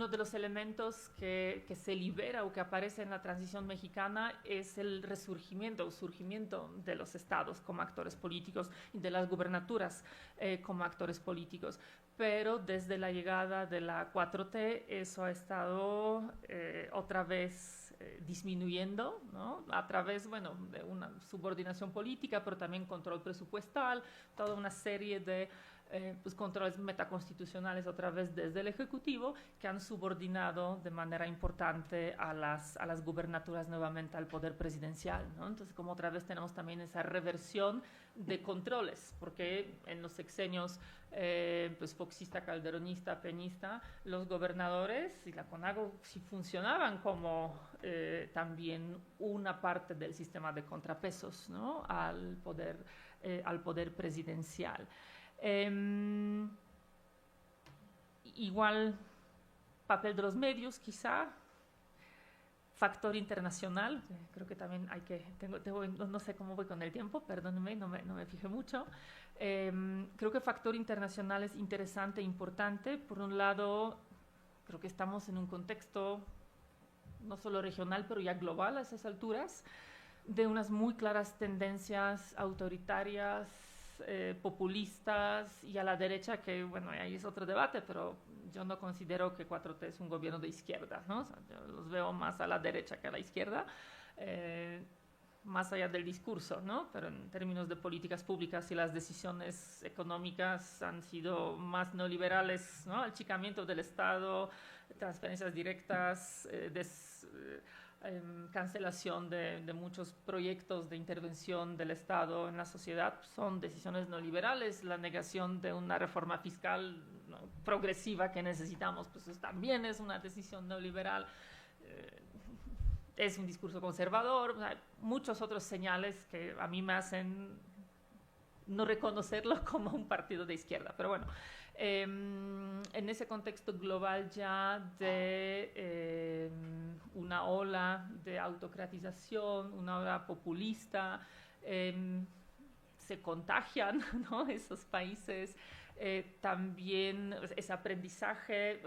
de los elementos que se libera o que aparece en la transición mexicana es el resurgimiento o surgimiento de los estados como actores políticos y de las gubernaturas como actores políticos. Pero desde la llegada de la 4T eso ha estado otra vez disminuyendo, ¿no? A través, bueno, de una subordinación política, pero también control presupuestal, toda una serie de pues controles metaconstitucionales otra vez desde el Ejecutivo que han subordinado de manera importante a las gubernaturas nuevamente al poder presidencial, ¿no? Entonces, como otra vez tenemos también esa reversión de controles, porque en los sexenios pues foxista, calderonista, peñista, los gobernadores y la CONAGO sí funcionaban como también una parte del sistema de contrapesos, ¿no? al poder presidencial. Igual papel de los medios, quizá, factor internacional, creo que también hay que, no sé cómo voy con el tiempo, perdónenme, no me fijé mucho. Creo que factor internacional es interesante e importante. Por un lado, creo que estamos en un contexto no solo regional, pero ya global a esas alturas, de unas muy claras tendencias autoritarias, populistas y a la derecha, que bueno, ahí es otro debate, pero yo no considero que 4T es un gobierno de izquierda, ¿no? O sea, yo los veo más a la derecha que a la izquierda, más allá del discurso, ¿no? Pero en términos de políticas públicas y las decisiones económicas han sido más neoliberales, ¿no? Achicamiento del Estado, transferencias directas, cancelación de muchos proyectos de intervención del Estado en la sociedad, son decisiones neoliberales. La negación de una reforma fiscal, ¿no?, progresiva que necesitamos, pues también es una decisión neoliberal. Es un discurso conservador. O sea, muchos otros señales que a mí me hacen no reconocerlo como un partido de izquierda. Pero bueno, en ese contexto global ya de una ola de autocratización, una ola populista, se contagian, ¿no?, esos países. También ese aprendizaje,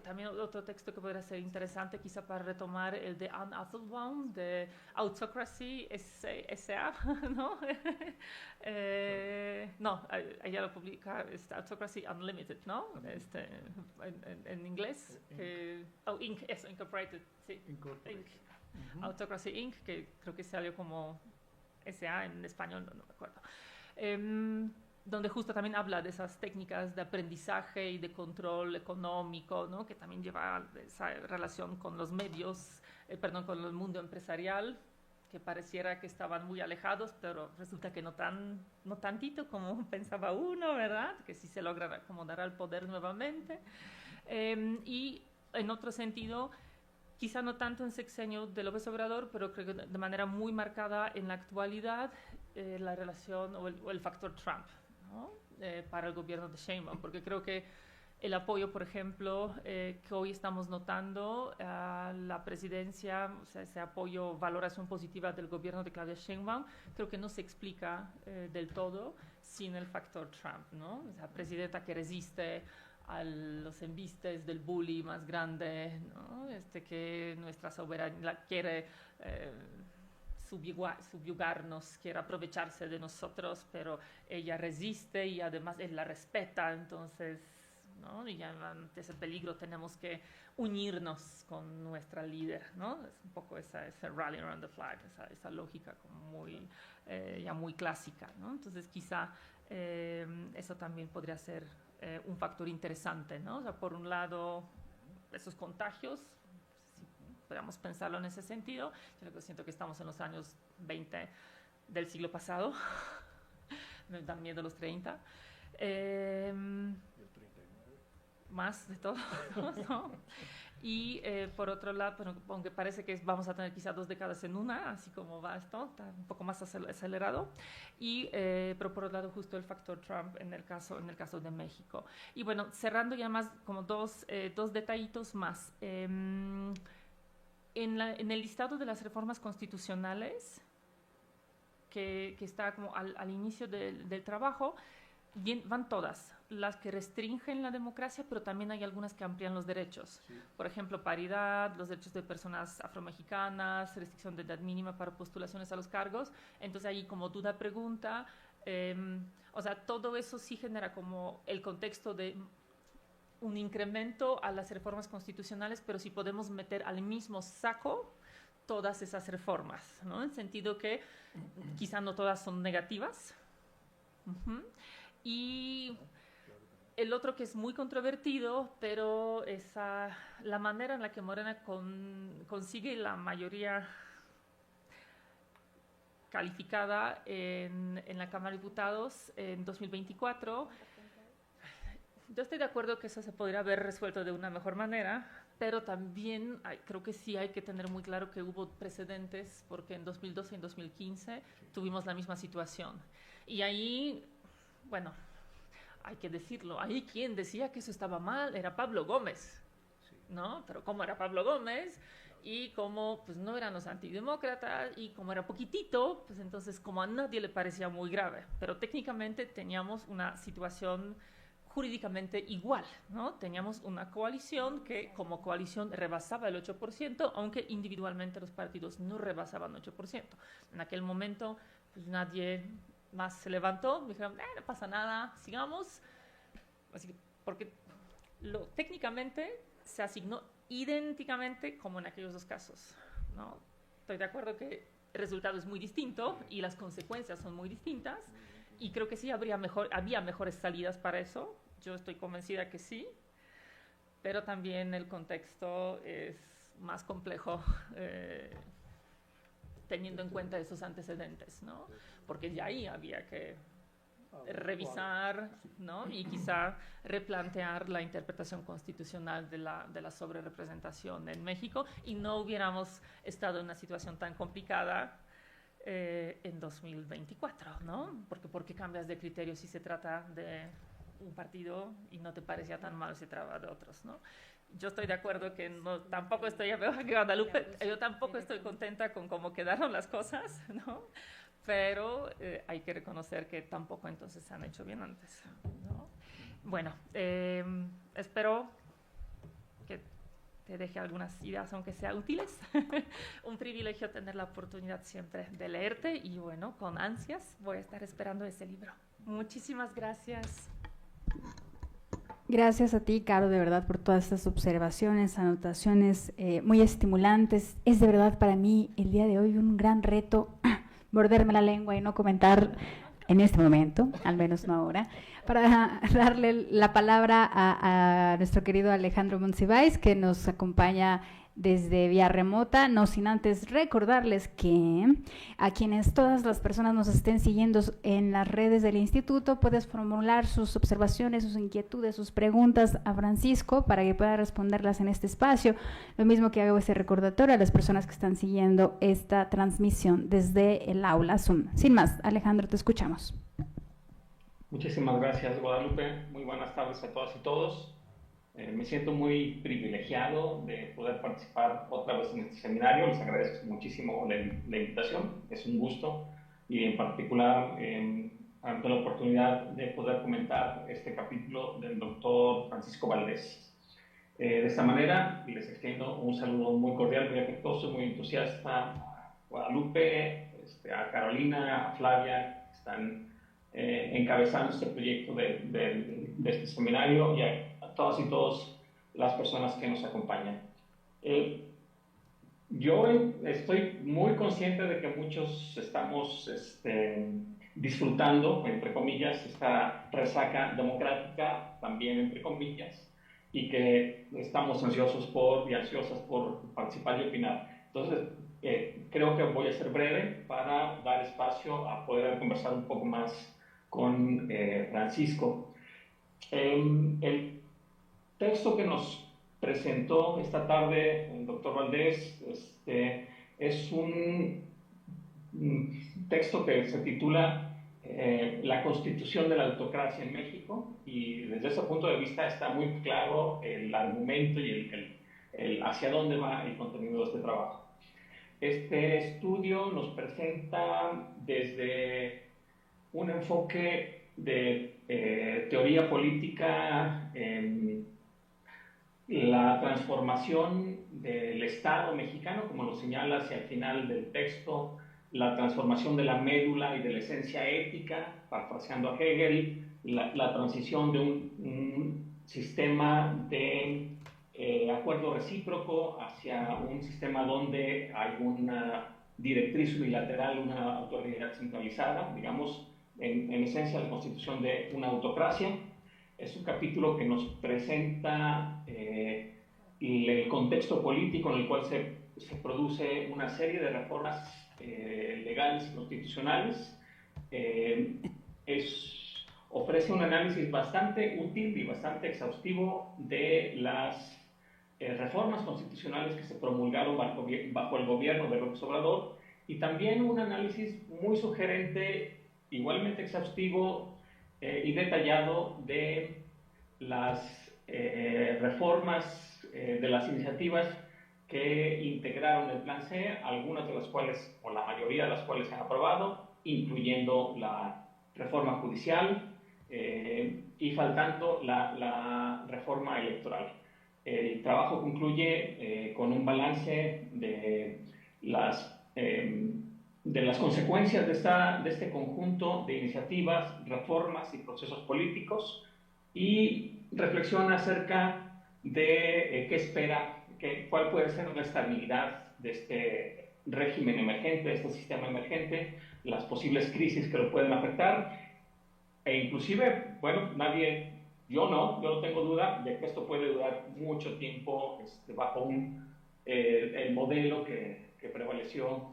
también otro texto que podría ser interesante quizá para retomar, el de Anne Applebaum, de Autocracy S.A., ¿no? No, ella lo publica, Autocracy Unlimited, ¿no? En inglés. Inc., eso, Incorporated, sí. Inc. Autocracy Inc., que creo que salió como S.A. en español, no me acuerdo. Donde justo también habla de esas técnicas de aprendizaje y de control económico, ¿no?, que también lleva esa relación con los medios, con el mundo empresarial, que pareciera que estaban muy alejados, pero resulta que no tantito como pensaba uno, ¿verdad?, que sí se logra acomodar al poder nuevamente. Y en otro sentido, quizá no tanto en sexenio de López Obrador, pero creo que de manera muy marcada en la actualidad, la relación o el factor Trump, ¿no?, para el gobierno de Sheinbaum, porque creo que el apoyo, por ejemplo, que hoy estamos notando a la presidencia, o sea, ese apoyo, valoración positiva del gobierno de Claudia Sheinbaum, creo que no se explica del todo sin el factor Trump, ¿no? Esa presidenta que resiste a los embistes del bully más grande, ¿no?, que nuestra soberanía quiere subyugarnos, quiere aprovecharse de nosotros, pero ella resiste y además él la respeta, entonces, ¿no?, y ya ante ese peligro tenemos que unirnos con nuestra líder, ¿no? Es un poco ese rally around the flag, esa lógica como ya muy clásica, ¿no? Entonces quizá eso también podría ser un factor interesante, ¿no? O sea, por un lado, esos contagios, podríamos pensarlo en ese sentido. Yo siento que estamos en los años 20 del siglo pasado. Me dan miedo los 30. Más de todo, ¿no? Y por otro lado, bueno, aunque parece que vamos a tener quizá 2 décadas en una, así como va esto, está un poco más acelerado. Pero por otro lado, justo el factor Trump en el caso de México. Y bueno, cerrando ya más como dos detallitos más. En el listado de las reformas constitucionales, que está como al inicio del trabajo, van todas, las que restringen la democracia, pero también hay algunas que amplían los derechos. Sí. Por ejemplo, paridad, los derechos de personas afromexicanas, restricción de edad mínima para postulaciones a los cargos. Entonces ahí como duda pregunta, o sea, todo eso sí genera como el contexto de un incremento a las reformas constitucionales, pero si podemos meter al mismo saco todas esas reformas, ¿no? En el sentido que quizá no todas son negativas. Y el otro que es muy controvertido, pero es la manera en la que Morena consigue la mayoría calificada en la Cámara de Diputados en 2024. Yo estoy de acuerdo que eso se podría haber resuelto de una mejor manera, pero también creo que sí hay que tener muy claro que hubo precedentes, porque en 2012 y en 2015 tuvimos la misma situación. Y ahí, bueno, hay que decirlo, ahí quien decía que eso estaba mal era Pablo Gómez, ¿no? Pero como era Pablo Gómez y como pues no eran los antidemócratas y como era poquitito, pues entonces como a nadie le parecía muy grave, pero técnicamente teníamos una situación jurídicamente igual, ¿no? Teníamos una coalición que como coalición rebasaba el 8%, aunque individualmente los partidos no rebasaban 8%. En aquel momento, pues nadie más se levantó, dijeron, no pasa nada, sigamos. Así que, porque técnicamente se asignó idénticamente como en aquellos dos casos, ¿no? Estoy de acuerdo que el resultado es muy distinto y las consecuencias son muy distintas, y creo que sí había mejores salidas para eso. Yo estoy convencida que sí, pero también el contexto es más complejo teniendo en cuenta esos antecedentes, ¿no? Porque ya ahí había que revisar, ¿no? Y quizá replantear la interpretación constitucional de la sobrerepresentación en México, y no hubiéramos estado en una situación tan complicada en 2024, ¿no? Porque ¿por qué cambias de criterio si se trata de un partido y no te parecía tan mal si se trata de otros, ¿no? Yo estoy de acuerdo que tampoco estoy, Guadalupe, yo tampoco estoy contenta con cómo quedaron las cosas, ¿no? Pero hay que reconocer que tampoco entonces se han hecho bien antes, ¿no? Bueno, espero que te deje algunas ideas, aunque sean útiles. Un privilegio tener la oportunidad siempre de leerte, y bueno, con ansias voy a estar esperando ese libro. Muchísimas gracias. Gracias a ti, Caro, de verdad, por todas estas observaciones, anotaciones muy estimulantes. Es de verdad para mí el día de hoy un gran reto morderme la lengua y no comentar en este momento, al menos no ahora, para darle la palabra a nuestro querido Alejandro Monsiváis, que nos acompaña desde vía remota, no sin antes recordarles que a quienes todas las personas nos estén siguiendo en las redes del instituto, puedes formular sus observaciones, sus inquietudes, sus preguntas a Francisco para que pueda responderlas en este espacio. Lo mismo que hago ese recordatorio a las personas que están siguiendo esta transmisión desde el aula Zoom. Sin más, Alejandro, te escuchamos. Muchísimas gracias, Guadalupe. Muy buenas tardes a todas y todos. Me siento muy privilegiado de poder participar otra vez en este seminario. Les agradezco muchísimo la invitación, es un gusto, y en particular ante la oportunidad de poder comentar este capítulo del doctor Francisco Valdés. De esta manera les extiendo un saludo muy cordial, muy afectuoso, muy entusiasta a Guadalupe, a Carolina, a Flavia, que están encabezando este proyecto de este seminario, y a todas y todos las personas que nos acompañan. Yo estoy muy consciente de que muchos estamos disfrutando, entre comillas, esta resaca democrática, también entre comillas, y que estamos ansiosas por participar y opinar. Entonces, creo que voy a ser breve para dar espacio a poder conversar un poco más con Francisco. El texto que nos presentó esta tarde el doctor Valdés es un texto que se titula La Constitución de la Autocracia en México, y desde ese punto de vista está muy claro el argumento y el hacia dónde va el contenido de este trabajo. Este estudio nos presenta desde un enfoque de teoría política la transformación del Estado mexicano, como lo señala hacia el final del texto, la transformación de la médula y de la esencia ética, parafraseando a Hegel, la transición de un sistema de acuerdo recíproco hacia un sistema donde hay una directriz unilateral, una autoridad centralizada, digamos, en esencia la constitución de una autocracia. Es un capítulo que nos presenta el contexto político en el cual se produce una serie de reformas legales y constitucionales. Ofrece un análisis bastante útil y bastante exhaustivo de las reformas constitucionales que se promulgaron bajo el gobierno de López Obrador, y también un análisis muy sugerente, igualmente exhaustivo y detallado de las reformas, de las iniciativas que integraron el Plan C, algunas de las cuales, o la mayoría de las cuales se han aprobado, incluyendo la reforma judicial, y faltando la reforma electoral. El trabajo concluye con un balance de las consecuencias de este conjunto de iniciativas, reformas y procesos políticos, y reflexiona acerca de qué espera, cuál puede ser la estabilidad de este régimen emergente, de este sistema emergente, las posibles crisis que lo pueden afectar, e inclusive, bueno, yo no tengo duda de que esto puede durar mucho tiempo bajo el modelo que prevaleció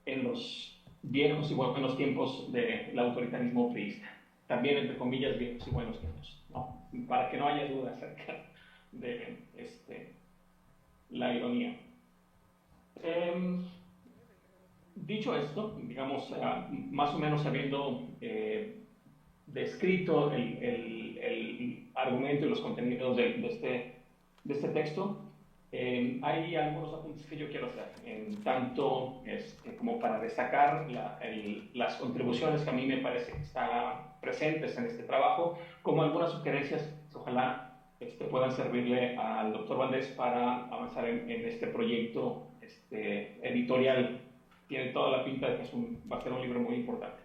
en los viejos y buenos tiempos del autoritarismo priista. También, entre comillas, viejos y buenos tiempos, ¿no? Para que no haya duda acerca de la ironía. Dicho esto, digamos, más o menos habiendo descrito el argumento y los contenidos de este texto, hay algunos apuntes que yo quiero hacer, tanto como para destacar las contribuciones que a mí me parece que están presentes en este trabajo, como algunas sugerencias que ojalá puedan servirle al doctor Valdés para avanzar en este proyecto editorial. Tiene toda la pinta de que va a ser un libro muy importante.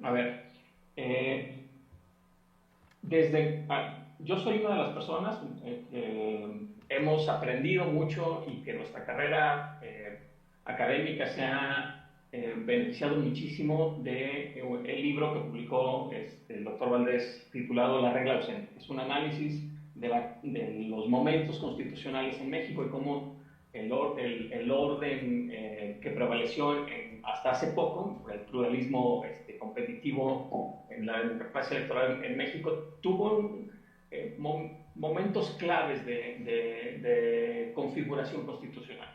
A ver, yo soy una de las personas que hemos aprendido mucho y que nuestra carrera académica se ha beneficiado muchísimo del libro que publicó el doctor Valdés titulado La regla ausente. Es un análisis de los momentos constitucionales en México y cómo el orden que prevaleció hasta hace poco, el pluralismo competitivo en la democracia electoral en México, tuvo momentos claves de configuración constitucional.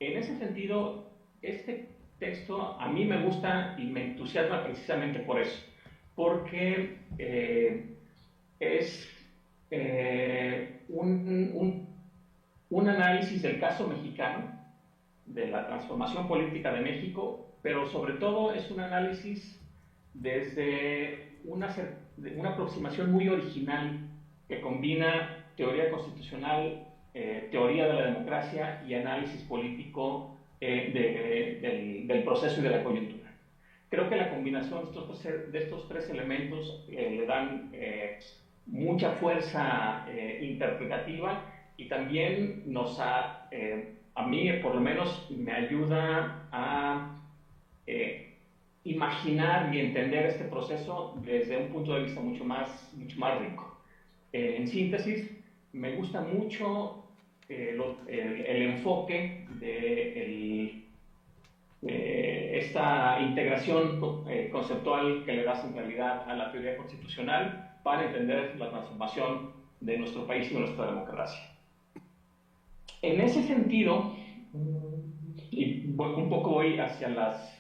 En ese sentido, este texto a mí me gusta y me entusiasma precisamente por eso, porque es un análisis del caso mexicano, de la transformación política de México, pero sobre todo es un análisis desde una aproximación muy original que combina teoría constitucional, teoría de la democracia y análisis político del proceso y de la coyuntura. Creo que la combinación de estos tres elementos le dan mucha fuerza interpretativa y también a mí por lo menos me ayuda a imaginar y entender este proceso desde un punto de vista mucho más rico. En síntesis, me gusta mucho el enfoque de esta integración conceptual que le da centralidad a la teoría constitucional para entender la transformación de nuestro país y de nuestra democracia. En ese sentido, y un poco voy hacia las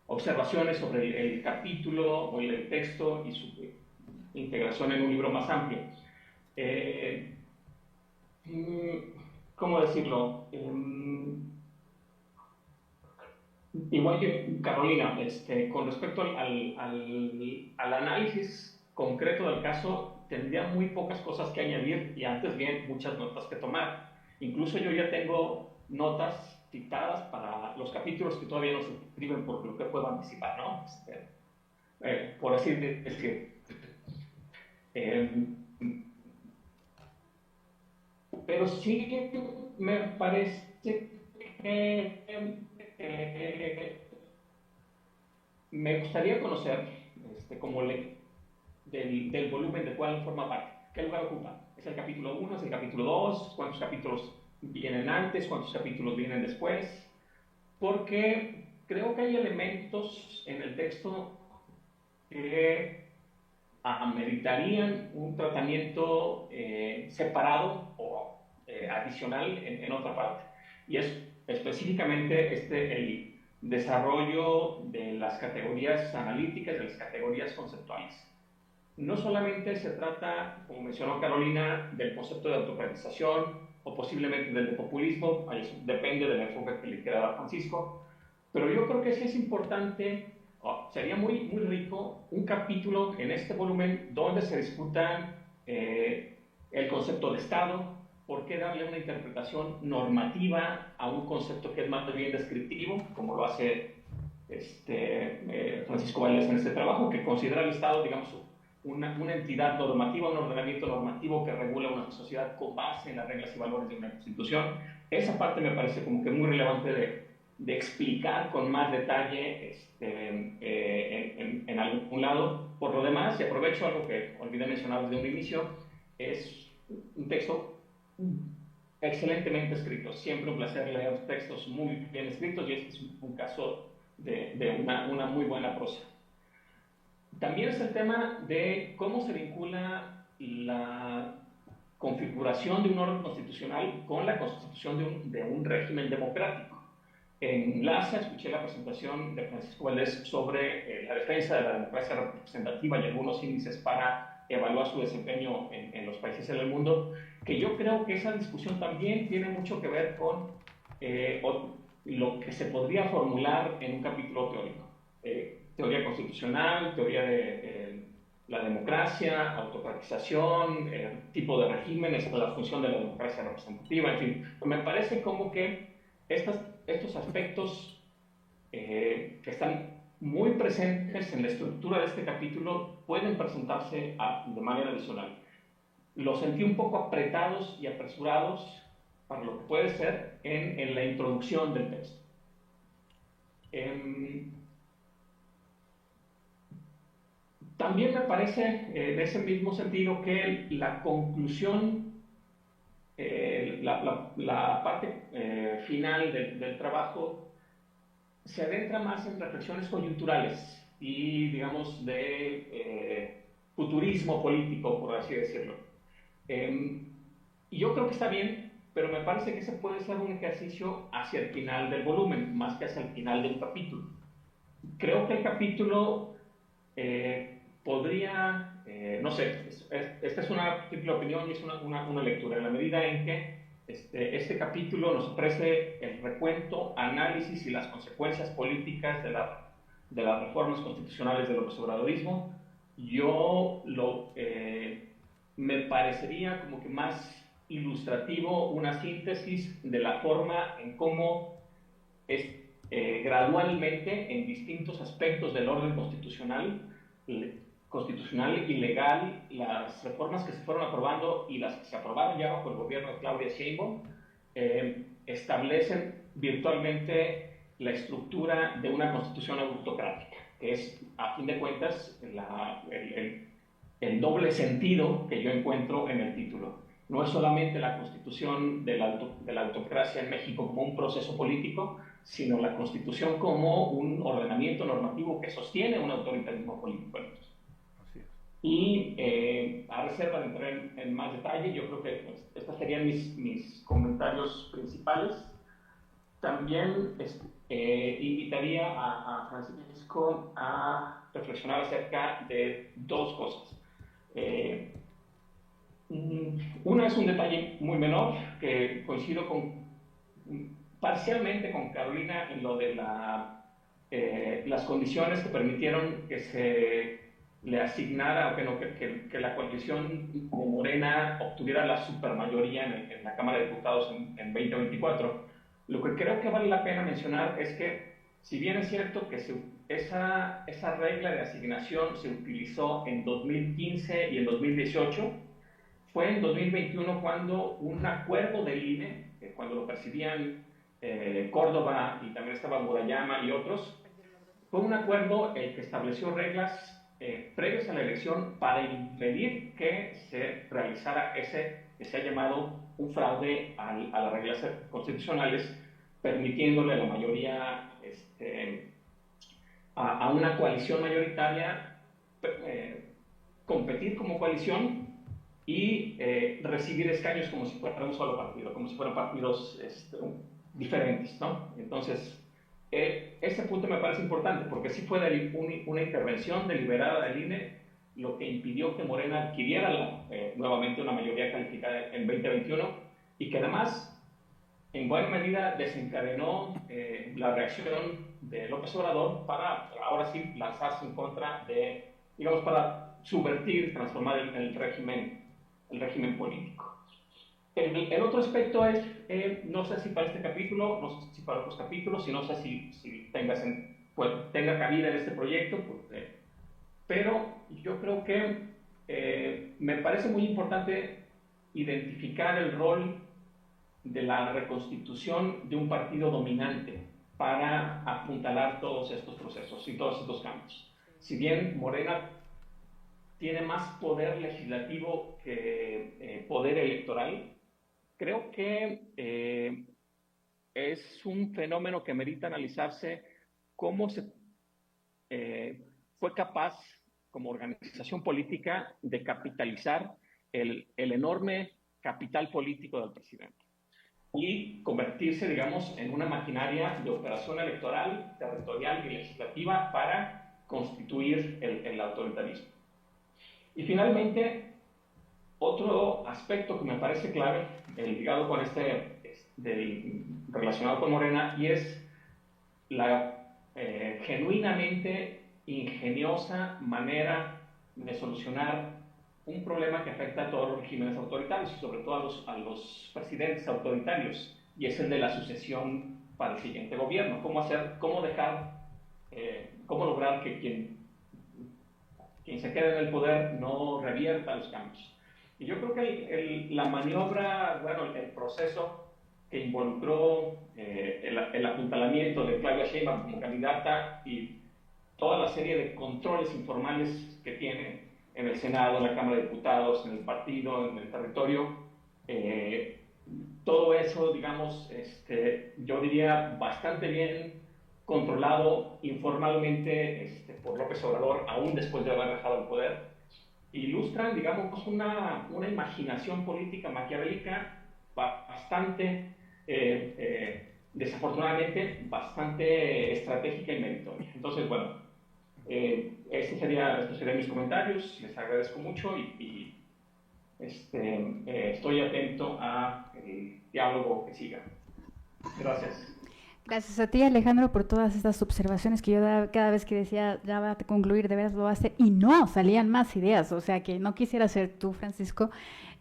observaciones sobre el capítulo o el texto y su integración en un libro más amplio. ¿Cómo decirlo? Igual que Carolina, con respecto al análisis concreto del caso, tendría muy pocas cosas que añadir y antes bien muchas notas que tomar. Incluso yo ya tengo notas citadas para los capítulos que todavía no se escriben, por lo que puedo anticipar, ¿no? Por así decir. Pero sí me parece que me gustaría conocer del volumen del cual forma parte. ¿Qué lugar ocupa? ¿Es el capítulo 1? ¿Es el capítulo 2? ¿Cuántos capítulos vienen antes? ¿Cuántos capítulos vienen después? Porque creo que hay elementos en el texto que ameritarían un tratamiento separado o adicional en otra parte. Y es específicamente el desarrollo de las categorías analíticas, de las categorías conceptuales. No solamente se trata, como mencionó Carolina, del concepto de autoorganización o posiblemente del populismo, ahí depende del enfoque que le quiera dar Francisco, Pero yo creo que sí es importante, sería muy, muy rico un capítulo en este volumen donde se discuta el concepto de Estado, por qué darle una interpretación normativa a un concepto que es más bien descriptivo, como lo hace Francisco Valdés en este trabajo, que considera el Estado, digamos, una entidad normativa, un ordenamiento normativo que regula una sociedad con base en las reglas y valores de una constitución. Esa parte me parece como que muy relevante de explicar con más detalle en algún lado. Por lo demás, y aprovecho algo que olvidé mencionar desde un inicio, es un texto excelentemente escrito. Siempre un placer leer textos muy bien escritos, y este es un caso de una muy buena prosa. También es el tema de cómo se vincula la configuración de un orden constitucional con la constitución de un régimen democrático. En LASA escuché la presentación de Francisco Valdés sobre la defensa de la democracia representativa y algunos índices para evaluar su desempeño en los países del mundo, que yo creo que esa discusión también tiene mucho que ver con lo que se podría formular en un capítulo teórico. Teoría constitucional, teoría de la democracia, autocratización, tipo de regímenes, la función de la democracia representativa, en fin. Me parece como que estos aspectos que están muy presentes en la estructura de este capítulo pueden presentarse de manera adicional. Los sentí un poco apretados y apresurados para lo que puede ser en la introducción del texto. También me parece, en ese mismo sentido, que la conclusión, la parte final del trabajo, se adentra más en reflexiones coyunturales y, digamos, de futurismo político, por así decirlo. Y yo creo que está bien, pero me parece que ese puede ser un ejercicio hacia el final del volumen, más que hacia el final del capítulo. Creo que el capítulo podría, no sé, esta es una simple opinión y es una lectura, en la medida en que este capítulo nos ofrece el recuento, análisis y las consecuencias políticas de las reformas constitucionales del obradorismo. Yo me parecería como que más ilustrativo una síntesis de la forma en cómo gradualmente en distintos aspectos del orden constitucional y legal, las reformas que se fueron aprobando y las que se aprobaron ya bajo el gobierno de Claudia Sheinbaum establecen virtualmente la estructura de una constitución autocrática, que es, a fin de cuentas, el doble sentido que yo encuentro en el título. No es solamente la constitución de la autocracia en México como un proceso político, sino la constitución como un ordenamiento normativo que sostiene un autoritarismo político. Y a reserva de entrar en más detalle, yo creo que estos serían mis comentarios principales. También invitaría a Francisco a reflexionar acerca de dos cosas. Una es un detalle muy menor, que coincido parcialmente con Carolina en lo de las condiciones que permitieron que se le asignara, que la coalición de Morena obtuviera la supermayoría en la Cámara de Diputados en 2024. Lo que creo que vale la pena mencionar es que, si bien es cierto que esa regla de asignación se utilizó en 2015 y en 2018, fue en 2021 cuando un acuerdo del INE, cuando lo presidían Córdoba y también estaba Murayama y otros, fue un acuerdo que estableció reglas previas a la elección para impedir que se realizara que se ha llamado un fraude a las reglas constitucionales, permitiéndole a la mayoría, a una coalición mayoritaria, competir como coalición y recibir escaños como si fuera un solo partido, como si fueran partidos diferentes, ¿no? Entonces, ese punto me parece importante, porque sí fue una intervención deliberada del INE lo que impidió que Morena adquiriera nuevamente una mayoría calificada en 2021, y que además, en buena medida, desencadenó la reacción de López Obrador para ahora sí lanzarse en contra de, digamos, para subvertir, transformar el régimen político. El otro aspecto es, no sé si para este capítulo, no sé si para otros capítulos, y no sé si tenga cabida en este proyecto, pero yo creo que me parece muy importante identificar el rol de la reconstitución de un partido dominante para apuntalar todos estos procesos y todos estos cambios. Si bien Morena tiene más poder legislativo que poder electoral, creo que es un fenómeno que merita analizarse cómo se fue capaz, como organización política, de capitalizar el enorme capital político del presidente y convertirse, digamos, en una maquinaria de operación electoral, territorial y legislativa para constituir el autoritarismo. Y finalmente, otro aspecto que me parece clave, ligado con relacionado con Morena, y es la genuinamente ingeniosa manera de solucionar un problema que afecta a todos los regímenes autoritarios, y sobre todo a los presidentes autoritarios, y es el de la sucesión para el siguiente gobierno. Cómo lograr que quien se quede en el poder no revierta los cambios. Y yo creo que la maniobra, el proceso que involucró el apuntalamiento de Claudia Sheinbaum como candidata y toda la serie de controles informales que tiene en el Senado, en la Cámara de Diputados, en el partido, en el territorio, todo eso, digamos, yo diría bastante bien controlado informalmente por López Obrador, aún después de haber dejado el poder, ilustran, digamos, una imaginación política maquiavélica bastante, desafortunadamente, bastante estratégica y meritoria. Entonces, bueno, estos serían mis comentarios, les agradezco mucho y estoy atento al diálogo que siga. Gracias. Gracias a ti, Alejandro, por todas estas observaciones que yo cada vez que decía ya va a concluir, de veras lo hace, y no, salían más ideas, o sea que no quisiera ser tú, Francisco,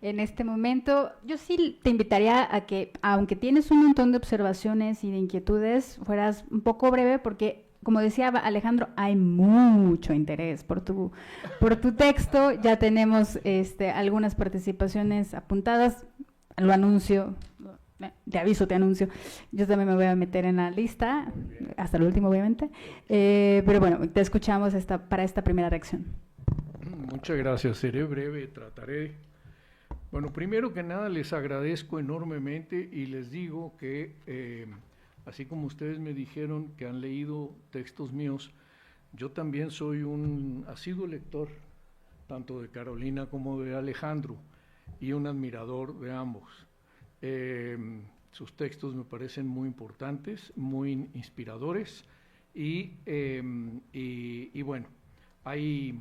en este momento. Yo sí te invitaría a que, aunque tienes un montón de observaciones y de inquietudes, fueras un poco breve, porque como decía Alejandro, hay mucho interés por tu texto. Ya tenemos algunas participaciones apuntadas. Lo anuncio, te aviso, te anuncio. Yo también me voy a meter en la lista, hasta el último, obviamente. Pero bueno, te escuchamos para esta primera reacción. Muchas gracias. Seré breve, trataré. Bueno, primero que nada les agradezco enormemente y les digo que así como ustedes me dijeron que han leído textos míos, yo también soy un asiduo lector, tanto de Carolina como de Alejandro, y un admirador de ambos. Sus textos me parecen muy importantes, muy inspiradores, y bueno, hay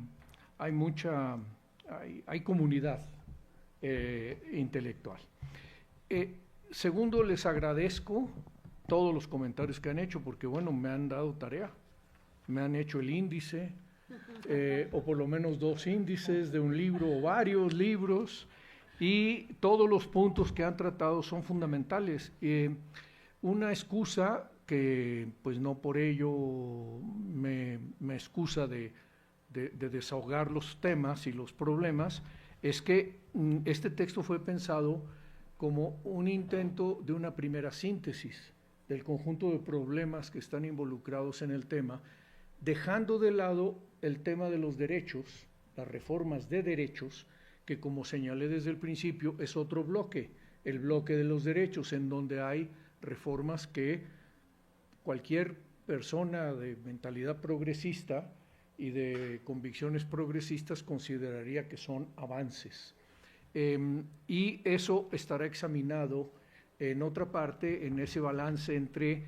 comunidad intelectual. Segundo, les agradezco todos los comentarios que han hecho, porque bueno, me han dado tarea, me han hecho el índice, o por lo menos 2 índices de un libro o varios libros, y todos los puntos que han tratado son fundamentales. Una excusa que pues no por ello me excusa de desahogar los temas y los problemas, es que este texto fue pensado como un intento de una primera síntesis del conjunto de problemas que están involucrados en el tema, dejando de lado el tema de los derechos, las reformas de derechos, que como señalé desde el principio es otro bloque, el bloque de los derechos, en donde hay reformas que cualquier persona de mentalidad progresista y de convicciones progresistas consideraría que son avances. Y eso estará examinado en otra parte, en ese balance entre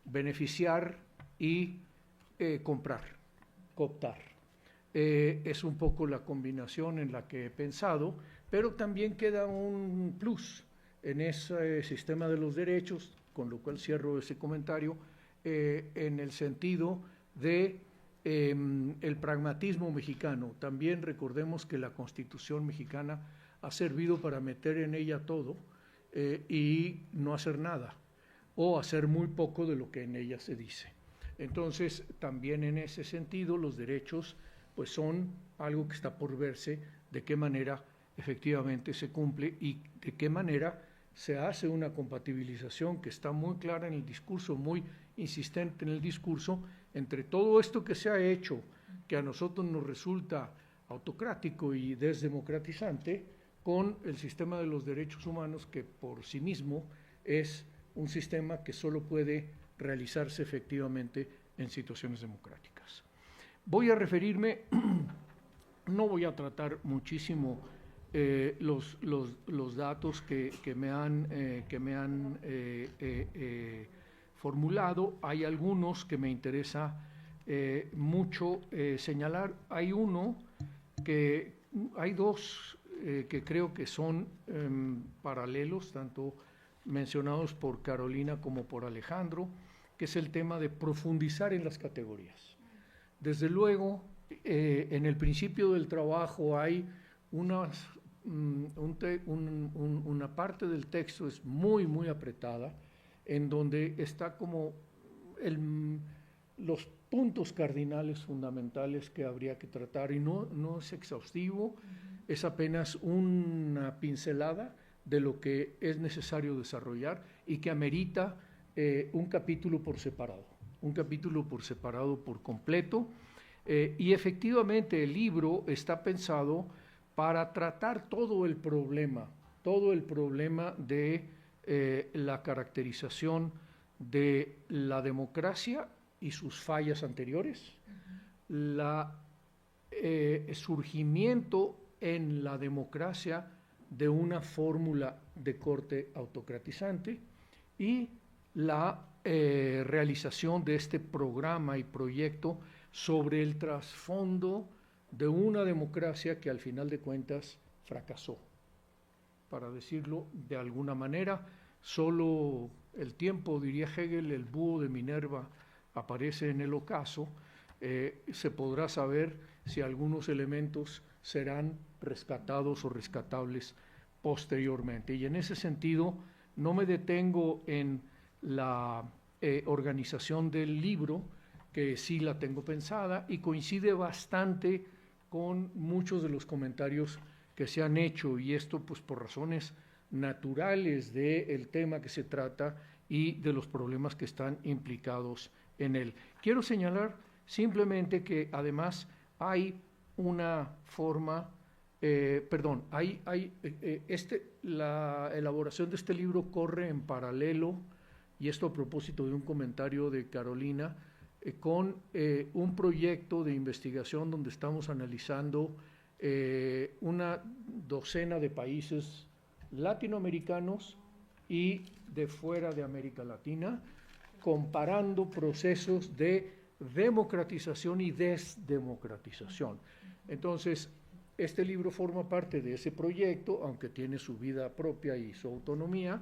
beneficiar y comprar, cooptar. Es un poco la combinación en la que he pensado, pero también queda un plus en ese sistema de los derechos, con lo cual cierro ese comentario, en el sentido de el pragmatismo mexicano. También recordemos que la Constitución mexicana ha servido para meter en ella todo y no hacer nada, o hacer muy poco de lo que en ella se dice. Entonces, también en ese sentido, los derechos pues son algo que está por verse, de qué manera efectivamente se cumple y de qué manera se hace una compatibilización que está muy clara en el discurso, muy insistente en el discurso, entre todo esto que se ha hecho, que a nosotros nos resulta autocrático y desdemocratizante, con el sistema de los derechos humanos, que por sí mismo es un sistema que solo puede realizarse efectivamente en situaciones democráticas. Voy a referirme, no voy a tratar muchísimo los datos que me han formulado. Hay algunos que me interesa mucho señalar. Hay dos que creo que son paralelos, tanto mencionados por Carolina como por Alejandro, que es el tema de profundizar en las categorías. Desde luego, en el principio del trabajo hay una parte del texto es muy, muy apretada, en donde está como los puntos cardinales fundamentales que habría que tratar, y no es exhaustivo, es apenas una pincelada de lo que es necesario desarrollar y que amerita un capítulo por separado por completo, y efectivamente el libro está pensado para tratar todo el problema de la caracterización de la democracia y sus fallas anteriores, surgimiento en la democracia de una fórmula de corte autocratizante y la realización de este programa y proyecto sobre el trasfondo de una democracia que al final de cuentas fracasó. Para decirlo de alguna manera, solo el tiempo, diría Hegel, el búho de Minerva aparece en el ocaso, se podrá saber si algunos elementos serán rescatados o rescatables posteriormente. Y en ese sentido no me detengo en la organización del libro, que sí la tengo pensada y coincide bastante con muchos de los comentarios que se han hecho, y esto pues por razones naturales del tema que se trata y de los problemas que están implicados en él. Quiero señalar simplemente que además hay una forma, la elaboración de este libro corre en paralelo, y esto a propósito de un comentario de Carolina, con un proyecto de investigación donde estamos analizando una docena de países latinoamericanos y de fuera de América Latina, comparando procesos de democratización y desdemocratización. Entonces, este libro forma parte de ese proyecto, aunque tiene su vida propia y su autonomía,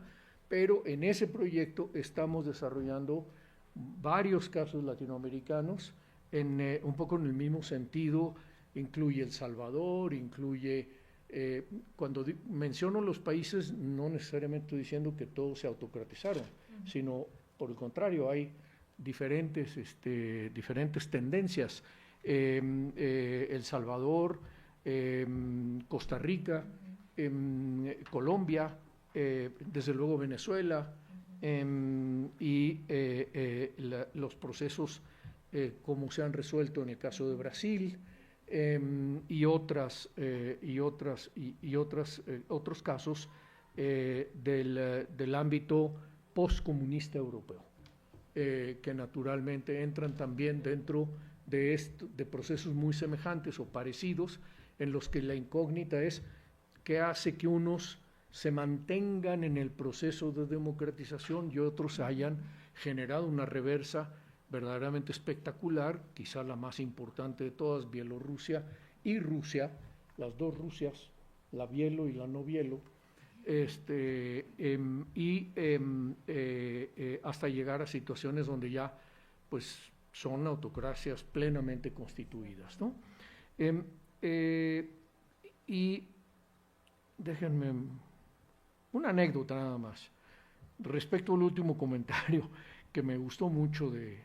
pero en ese proyecto estamos desarrollando varios casos latinoamericanos, un poco en el mismo sentido. Incluye El Salvador, incluye, cuando menciono los países, no necesariamente estoy diciendo que todos se autocratizaron, sino por el contrario, hay diferentes tendencias. El Salvador, Costa Rica, Colombia, desde luego Venezuela, y los procesos como se han resuelto en el caso de Brasil, y otros casos del ámbito postcomunista europeo, que naturalmente entran también dentro de procesos muy semejantes o parecidos, en los que la incógnita es qué hace que unos se mantengan en el proceso de democratización y otros hayan generado una reversa verdaderamente espectacular, quizá la más importante de todas, Bielorrusia y Rusia, las dos Rusias, la bielo y la no bielo, hasta llegar a situaciones donde ya pues son autocracias plenamente constituidas, ¿no? Y déjenme una anécdota nada más respecto al último comentario que me gustó mucho de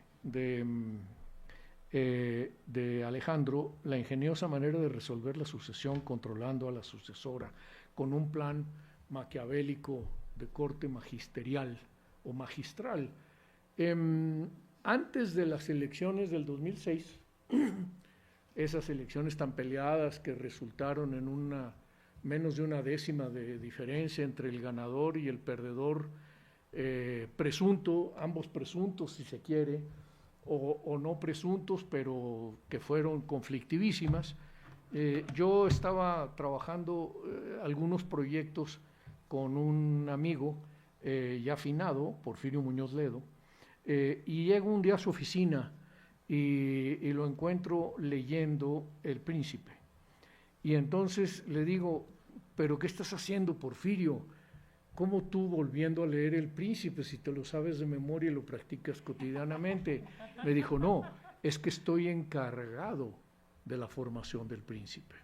Alejandro, la ingeniosa manera de resolver la sucesión controlando a la sucesora con un plan maquiavélico de corte magisterial o magistral. Antes de las elecciones del 2006, esas elecciones tan peleadas que resultaron en menos de una décima de diferencia entre el ganador y el perdedor presunto, ambos presuntos si se quiere, o no presuntos, pero que fueron conflictivísimas. Yo estaba trabajando algunos proyectos con un amigo ya afinado, Porfirio Muñoz Ledo, y llego un día a su oficina y lo encuentro leyendo El Príncipe. Y entonces le digo, ¿pero qué estás haciendo, Porfirio? ¿Cómo tú volviendo a leer El Príncipe si te lo sabes de memoria y lo practicas cotidianamente? Me dijo, no, es que estoy encargado de la formación del Príncipe.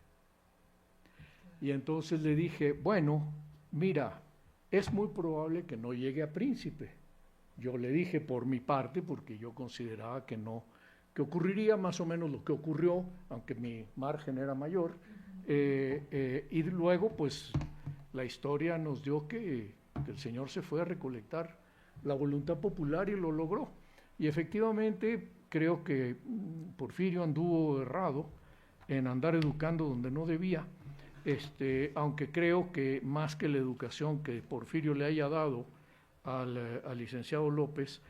Y entonces le dije, bueno, mira, es muy probable que no llegue a Príncipe. Yo le dije por mi parte, porque yo consideraba que no, que ocurriría más o menos lo que ocurrió, aunque mi margen era mayor, y luego pues la historia nos dio que el señor se fue a recolectar la voluntad popular y lo logró. Y efectivamente creo que Porfirio anduvo errado en andar educando donde no debía, aunque creo que más que la educación que Porfirio le haya dado al licenciado López,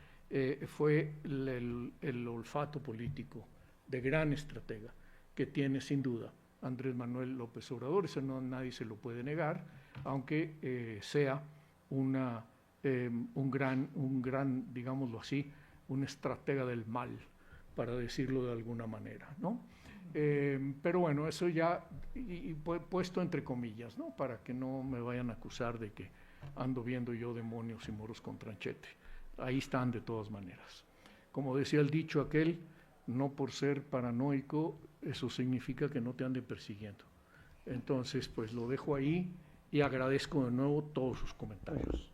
fue el olfato político de gran estratega que tiene sin duda Andrés Manuel López Obrador. Eso nadie se lo puede negar, aunque sea un gran, digámoslo así, un estratega del mal, para decirlo de alguna manera, ¿no? Pero bueno, eso ya puesto entre comillas, ¿no? Para que no me vayan a acusar de que ando viendo yo demonios y moros con tranchete. Ahí están de todas maneras. Como decía el dicho aquel, no por ser paranoico, eso significa que no te ande persiguiendo. Entonces, pues lo dejo ahí y agradezco de nuevo todos sus comentarios.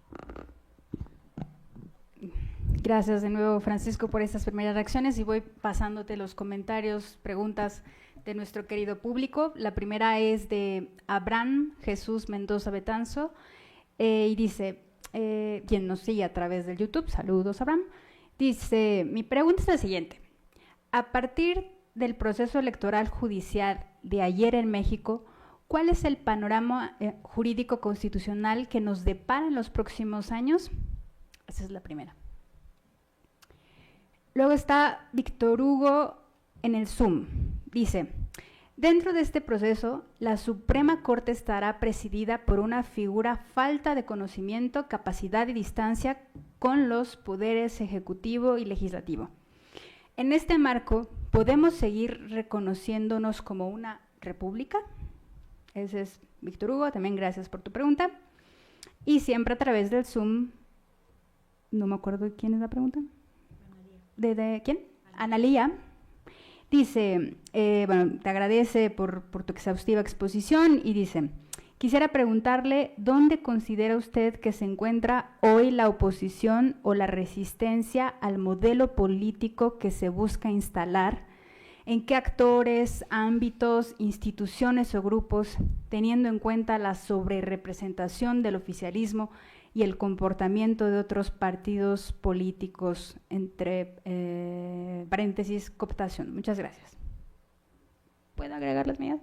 Gracias de nuevo, Francisco, por estas primeras reacciones, y voy pasándote los comentarios, preguntas de nuestro querido público. La primera es de Abraham Jesús Mendoza Betanzo, y dice, quien nos sigue a través del YouTube, saludos Abraham, dice, mi pregunta es la siguiente: a partir del proceso electoral judicial de ayer en México, ¿cuál es el panorama jurídico constitucional que nos depara en los próximos años? Esa es la primera. Luego está Víctor Hugo en el Zoom. Dice, dentro de este proceso, la Suprema Corte estará presidida por una figura falta de conocimiento, capacidad y distancia con los poderes ejecutivo y legislativo. En este marco, ¿podemos seguir reconociéndonos como una república? Ese es Víctor Hugo, también gracias por tu pregunta. Y siempre a través del Zoom, no me acuerdo de quién es la pregunta. ¿De quién? Analía. Dice, bueno, te agradece por tu exhaustiva exposición y dice, quisiera preguntarle dónde considera usted que se encuentra hoy la oposición o la resistencia al modelo político que se busca instalar, en qué actores, ámbitos, instituciones o grupos, teniendo en cuenta la sobrerepresentación del oficialismo y el comportamiento de otros partidos políticos, entre paréntesis, cooptación. Muchas gracias. ¿Puedo agregar las mías?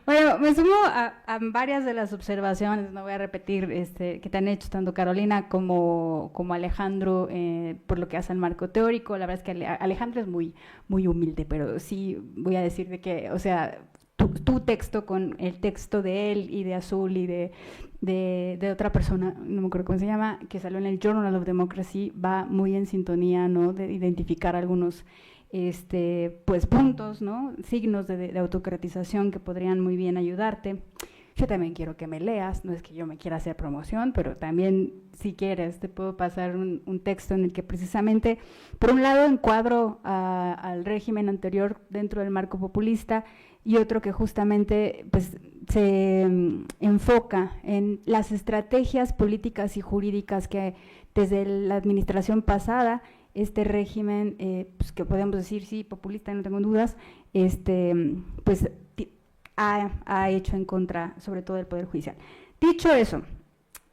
Bueno, me sumo a varias de las observaciones, no voy a repetir, que te han hecho tanto Carolina como Alejandro por lo que hace al marco teórico. La verdad es que Alejandro es muy, muy humilde, pero sí voy a decir de que, o sea, tu texto con el texto de él y de Azul y de otra persona, no me acuerdo cómo se llama, que salió en el Journal of Democracy, va muy en sintonía, ¿no?, de identificar algunos pues puntos, ¿no?, signos de autocratización que podrían muy bien ayudarte. Yo también quiero que me leas, no es que yo me quiera hacer promoción, pero también, si quieres, te puedo pasar un texto en el que precisamente, por un lado, encuadro al régimen anterior dentro del marco populista, y otro que justamente pues, se enfoca en las estrategias políticas y jurídicas que desde la administración pasada, este régimen, pues, que podemos decir, sí, populista, no tengo dudas, pues ha hecho en contra, sobre todo, del Poder Judicial. Dicho eso,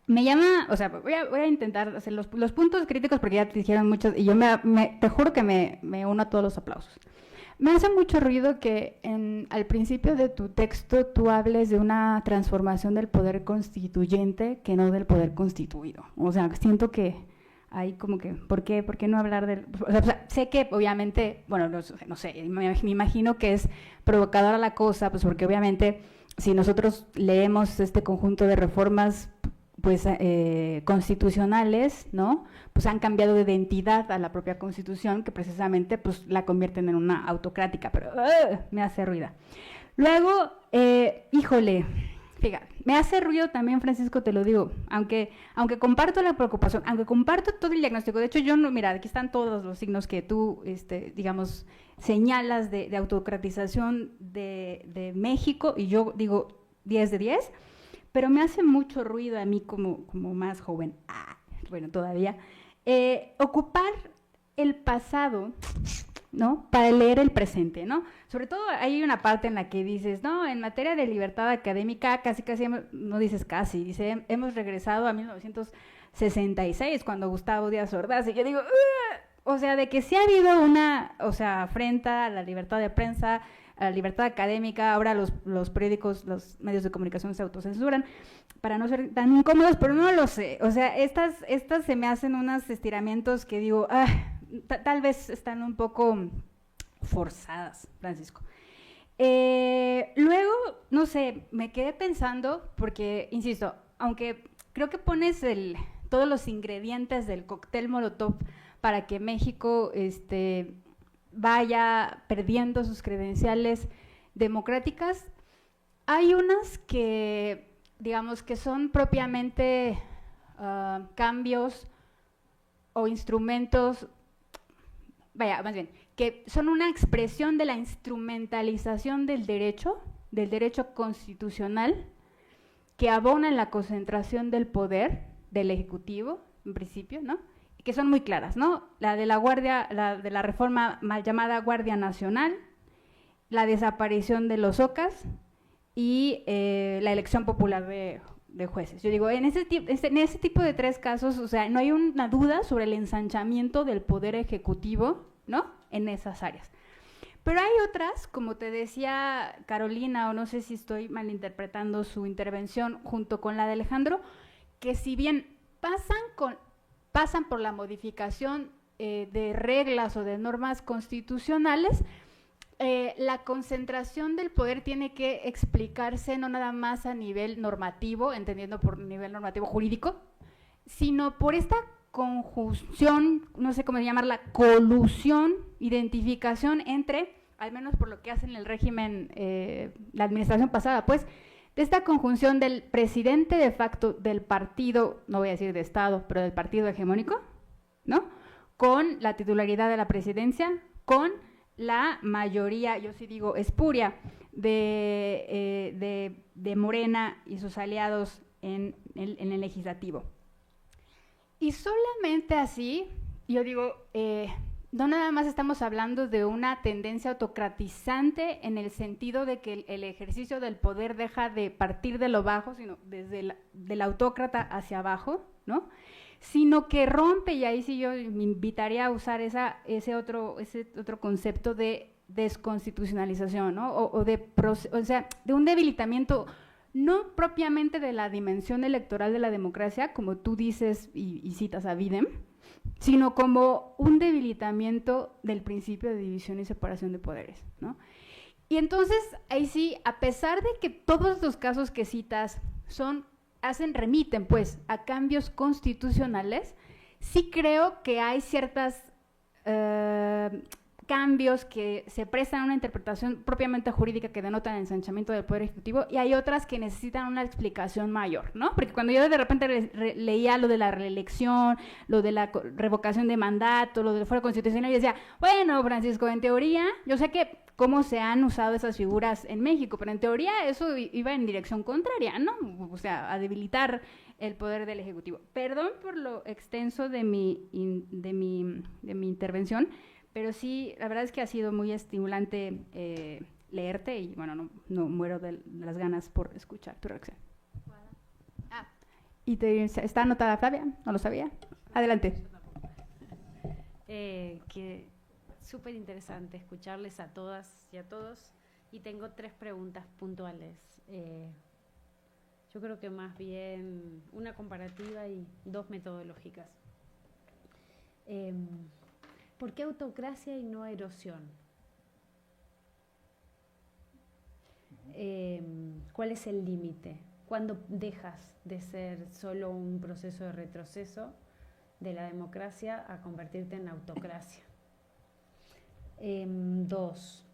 me llama, o sea, voy a intentar hacer los puntos críticos porque ya te dijeron muchos, y yo te juro que me uno a todos los aplausos. Me hace mucho ruido que al principio de tu texto tú hables de una transformación del poder constituyente que no del poder constituido. O sea, siento que hay como que, ¿por qué no hablar del...? O sea, sé que obviamente, bueno, no sé, me imagino que es provocadora la cosa, pues porque obviamente si nosotros leemos este conjunto de reformas pues constitucionales, ¿no? Pues han cambiado de identidad a la propia Constitución, que precisamente pues la convierten en una autocrática, pero me hace ruido. Luego, híjole, fíjate, me hace ruido también, Francisco, te lo digo, aunque comparto la preocupación, aunque comparto todo el diagnóstico, de hecho yo no, mira, aquí están todos los signos que tú, digamos, señalas de autocratización de México, y yo digo 10 de 10, pero me hace mucho ruido a mí como más joven, bueno, todavía, ocupar el pasado, ¿no? Para leer el presente, ¿no? Sobre todo hay una parte en la que dices, no, en materia de libertad académica, casi, no dices casi, dice, hemos regresado a 1966, cuando Gustavo Díaz Ordaz, y yo digo, o sea, de que sí ha habido una, o sea, afrenta a la libertad de prensa, a la libertad académica, ahora los periódicos, los medios de comunicación se autocensuran para no ser tan incómodos, pero no lo sé, o sea, estas se me hacen unos estiramientos que digo, tal vez están un poco forzadas, Francisco. Luego, no sé, me quedé pensando, porque, insisto, aunque creo que pones todos los ingredientes del cóctel Molotov para que México vaya perdiendo sus credenciales democráticas, hay unas que, digamos, que son propiamente cambios o instrumentos, más bien, que son una expresión de la instrumentalización del derecho constitucional, que abona en la concentración del poder del Ejecutivo, en principio, ¿no? Que son muy claras, ¿no? La de la reforma mal llamada Guardia Nacional, la desaparición de los OCAS y la elección popular de jueces. Yo digo, en ese tipo de tres casos, o sea, no hay una duda sobre el ensanchamiento del poder ejecutivo, ¿no? En esas áreas. Pero hay otras, como te decía Carolina, o no sé si estoy malinterpretando su intervención junto con la de Alejandro, que si bien pasan por la modificación de reglas o de normas constitucionales, la concentración del poder tiene que explicarse no nada más a nivel normativo, entendiendo por nivel normativo jurídico, sino por esta conjunción, no sé cómo llamarla, colusión, identificación entre, al menos por lo que hace en el régimen, la administración pasada, pues, de esta conjunción del presidente de facto del partido, no voy a decir de Estado, pero del partido hegemónico, ¿no? Con la titularidad de la presidencia, con la mayoría, yo sí digo espuria, de Morena y sus aliados en el legislativo. Y solamente así, yo digo, no nada más estamos hablando de una tendencia autocratizante en el sentido de que el ejercicio del poder deja de partir de lo bajo, sino desde del autócrata hacia abajo, ¿no? Sino que rompe, y ahí sí yo me invitaría a usar ese otro concepto de desconstitucionalización, ¿no? O sea, de un debilitamiento no propiamente de la dimensión electoral de la democracia, como tú dices y citas a Bidem, sino como un debilitamiento del principio de división y separación de poderes, ¿no? Y entonces, ahí sí, a pesar de que todos los casos que citas remiten pues a cambios constitucionales, sí creo que hay ciertas cambios que se prestan a una interpretación propiamente jurídica que denotan el ensanchamiento del Poder Ejecutivo, y hay otras que necesitan una explicación mayor, ¿no? Porque cuando yo de repente leía lo de la reelección, lo de la revocación de mandato, lo del fuero constitucional, yo decía, bueno, Francisco, en teoría, yo sé que cómo se han usado esas figuras en México, pero en teoría eso iba en dirección contraria, ¿no? O sea, a debilitar el poder del Ejecutivo. Perdón por lo extenso de mi intervención, pero sí, la verdad es que ha sido muy estimulante leerte y, bueno, no muero de las ganas por escuchar tu reacción. ¿Y está anotada Flavia? ¿No lo sabía? Adelante. Que súper interesante escucharles a todas y a todos, y tengo 3 preguntas puntuales. Yo creo que más bien una comparativa y 2 metodológicas. ¿Por qué autocracia y no erosión? ¿Cuál es el límite? ¿Cuándo dejas de ser solo un proceso de retroceso de la democracia a convertirte en autocracia? 2.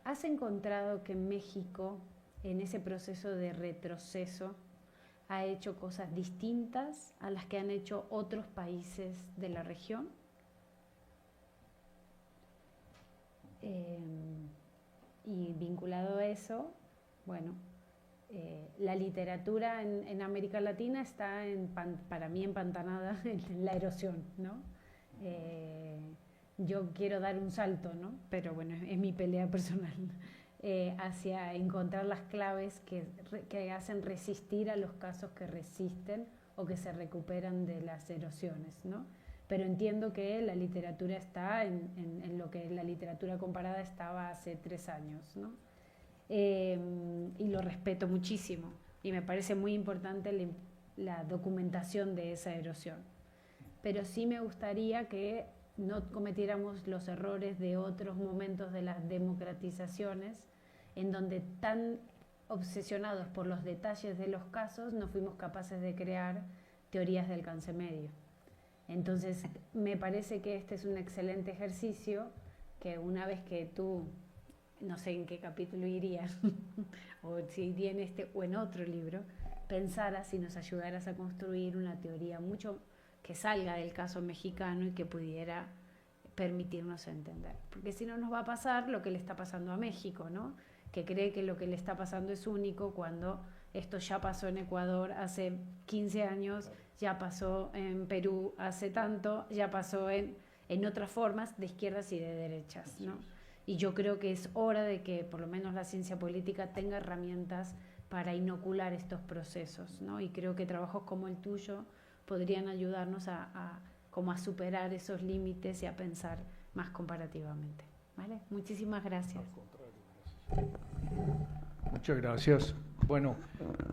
¿Has encontrado que México, en ese proceso de retroceso, ha hecho cosas distintas a las que han hecho otros países de la región? Y vinculado a eso, bueno, la literatura en América Latina está, para mí, empantanada en la erosión, ¿no? Yo quiero dar un salto, ¿no? Pero bueno, es mi pelea personal, hacia encontrar las claves que hacen resistir a los casos que resisten o que se recuperan de las erosiones, ¿no? Pero entiendo que la literatura está en lo que la literatura comparada estaba hace 3 años, ¿no? Y lo respeto muchísimo, y me parece muy importante la documentación de esa erosión. Pero sí me gustaría que no cometiéramos los errores de otros momentos de las democratizaciones, en donde tan obsesionados por los detalles de los casos no fuimos capaces de crear teorías de alcance medio. Entonces, me parece que este es un excelente ejercicio, que una vez que tú, no sé en qué capítulo irías, o si en este o en otro libro, pensaras y nos ayudaras a construir una teoría mucho que salga del caso mexicano y que pudiera permitirnos entender. Porque si no, nos va a pasar lo que le está pasando a México, ¿no? Que cree que lo que le está pasando es único, cuando esto ya pasó en Ecuador hace 15 años, ya pasó en Perú hace tanto, ya pasó en otras formas de izquierdas y de derechas, ¿no? Y yo creo que es hora de que por lo menos la ciencia política tenga herramientas para inocular estos procesos, ¿no? Y creo que trabajos como el tuyo podrían ayudarnos a superar esos límites y a pensar más comparativamente, ¿vale? Muchísimas gracias. Muchas gracias. Bueno,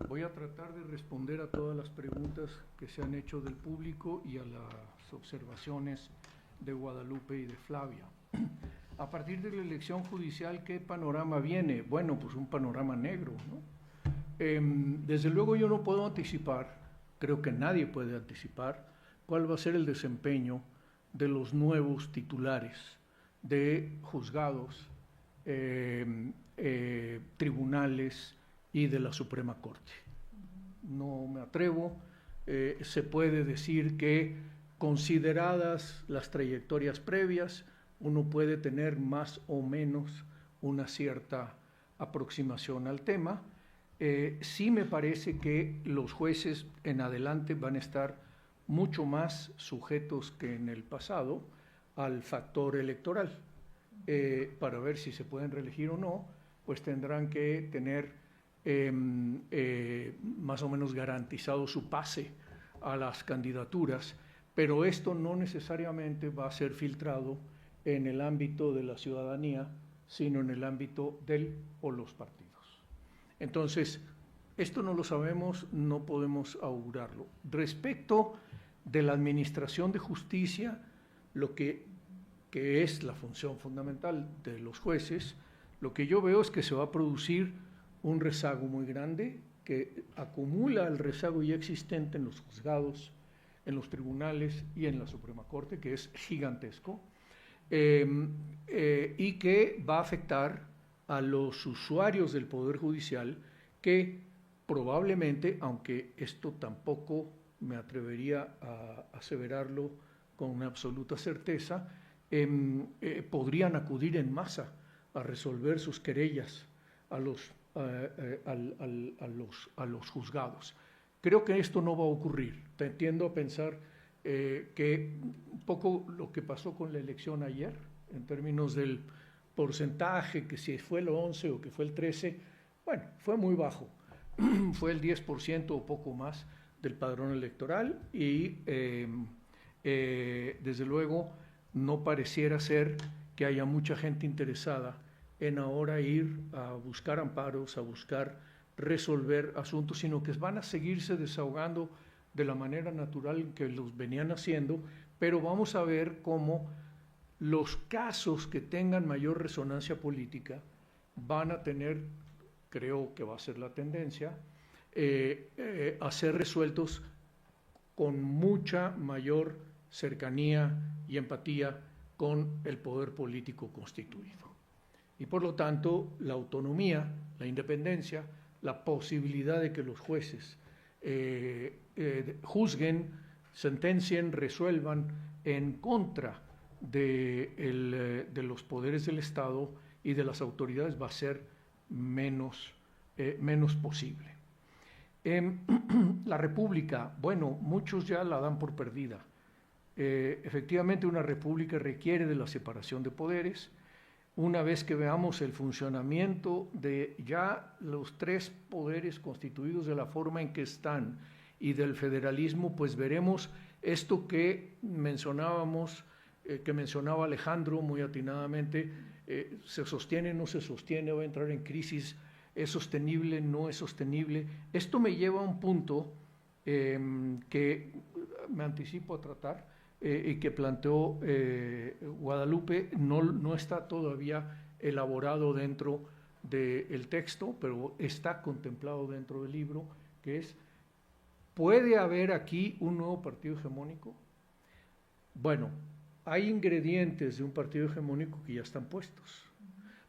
voy a tratar de responder a todas las preguntas que se han hecho del público y a las observaciones de Guadalupe y de Flavia. A partir de la elección judicial, ¿qué panorama viene? Bueno, pues un panorama negro, ¿no? Desde luego yo no puedo anticipar, creo que nadie puede anticipar, cuál va a ser el desempeño de los nuevos titulares de juzgados, tribunales y de la Suprema Corte. No me atrevo, se puede decir que, consideradas las trayectorias previas, uno puede tener más o menos una cierta aproximación al tema. Sí me parece que los jueces en adelante van a estar mucho más sujetos que en el pasado al factor electoral. Para ver si se pueden reelegir o no, pues tendrán que tener más o menos garantizado su pase a las candidaturas, pero esto no necesariamente va a ser filtrado en el ámbito de la ciudadanía, sino en el ámbito del o los partidos. Entonces, esto no lo sabemos, no podemos augurarlo. Respecto de la administración de justicia, lo que es la función fundamental de los jueces, lo que yo veo es que se va a producir un rezago muy grande, que acumula el rezago ya existente en los juzgados, en los tribunales y en la Suprema Corte, que es gigantesco. y que va a afectar a los usuarios del Poder Judicial que probablemente, aunque esto tampoco me atrevería a aseverarlo con una absoluta certeza, podrían acudir en masa a resolver sus querellas a los juzgados. Creo que esto no va a ocurrir. Tiendo a pensar que un poco lo que pasó con la elección ayer, en términos del porcentaje, que si fue el 11 o que fue el 13, bueno, fue muy bajo. Fue el 10% o poco más del padrón electoral y desde luego no pareciera ser que haya mucha gente interesada en ahora ir a buscar amparos, a buscar resolver asuntos, sino que van a seguirse desahogando de la manera natural que los venían haciendo, pero vamos a ver cómo los casos que tengan mayor resonancia política van a tener, creo que va a ser la tendencia, a ser resueltos con mucha mayor cercanía y empatía con el poder político constituido. Y por lo tanto, la autonomía, la independencia, la posibilidad de que los jueces juzguen, sentencien, resuelvan en contra de los poderes del Estado y de las autoridades va a ser menos posible. La república, bueno, muchos ya la dan por perdida. Efectivamente, una república requiere de la separación de poderes. Una vez que veamos el funcionamiento de ya los tres poderes constituidos de la forma en que están y del federalismo, pues veremos esto que mencionábamos, que mencionaba Alejandro muy atinadamente, se sostiene, no se sostiene, va a entrar en crisis, es sostenible, no es sostenible. Esto me lleva a un punto que me anticipo a tratar y que planteó Guadalupe, no está todavía elaborado dentro del texto, pero está contemplado dentro del libro, que es, ¿puede haber aquí un nuevo partido hegemónico? Bueno, hay ingredientes de un partido hegemónico que ya están puestos,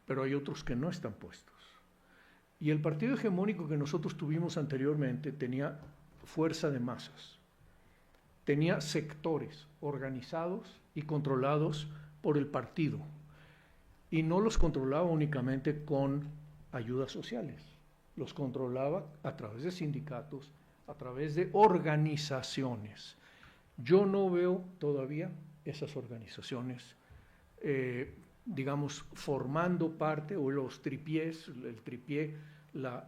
pero hay otros que no están puestos. Y el partido hegemónico que nosotros tuvimos anteriormente tenía fuerza de masas, tenía sectores organizados y controlados por el partido, y no los controlaba únicamente con ayudas sociales, los controlaba a través de sindicatos, a través de organizaciones. Yo no veo todavía esas organizaciones, digamos, formando parte, o los tripiés, el tripié,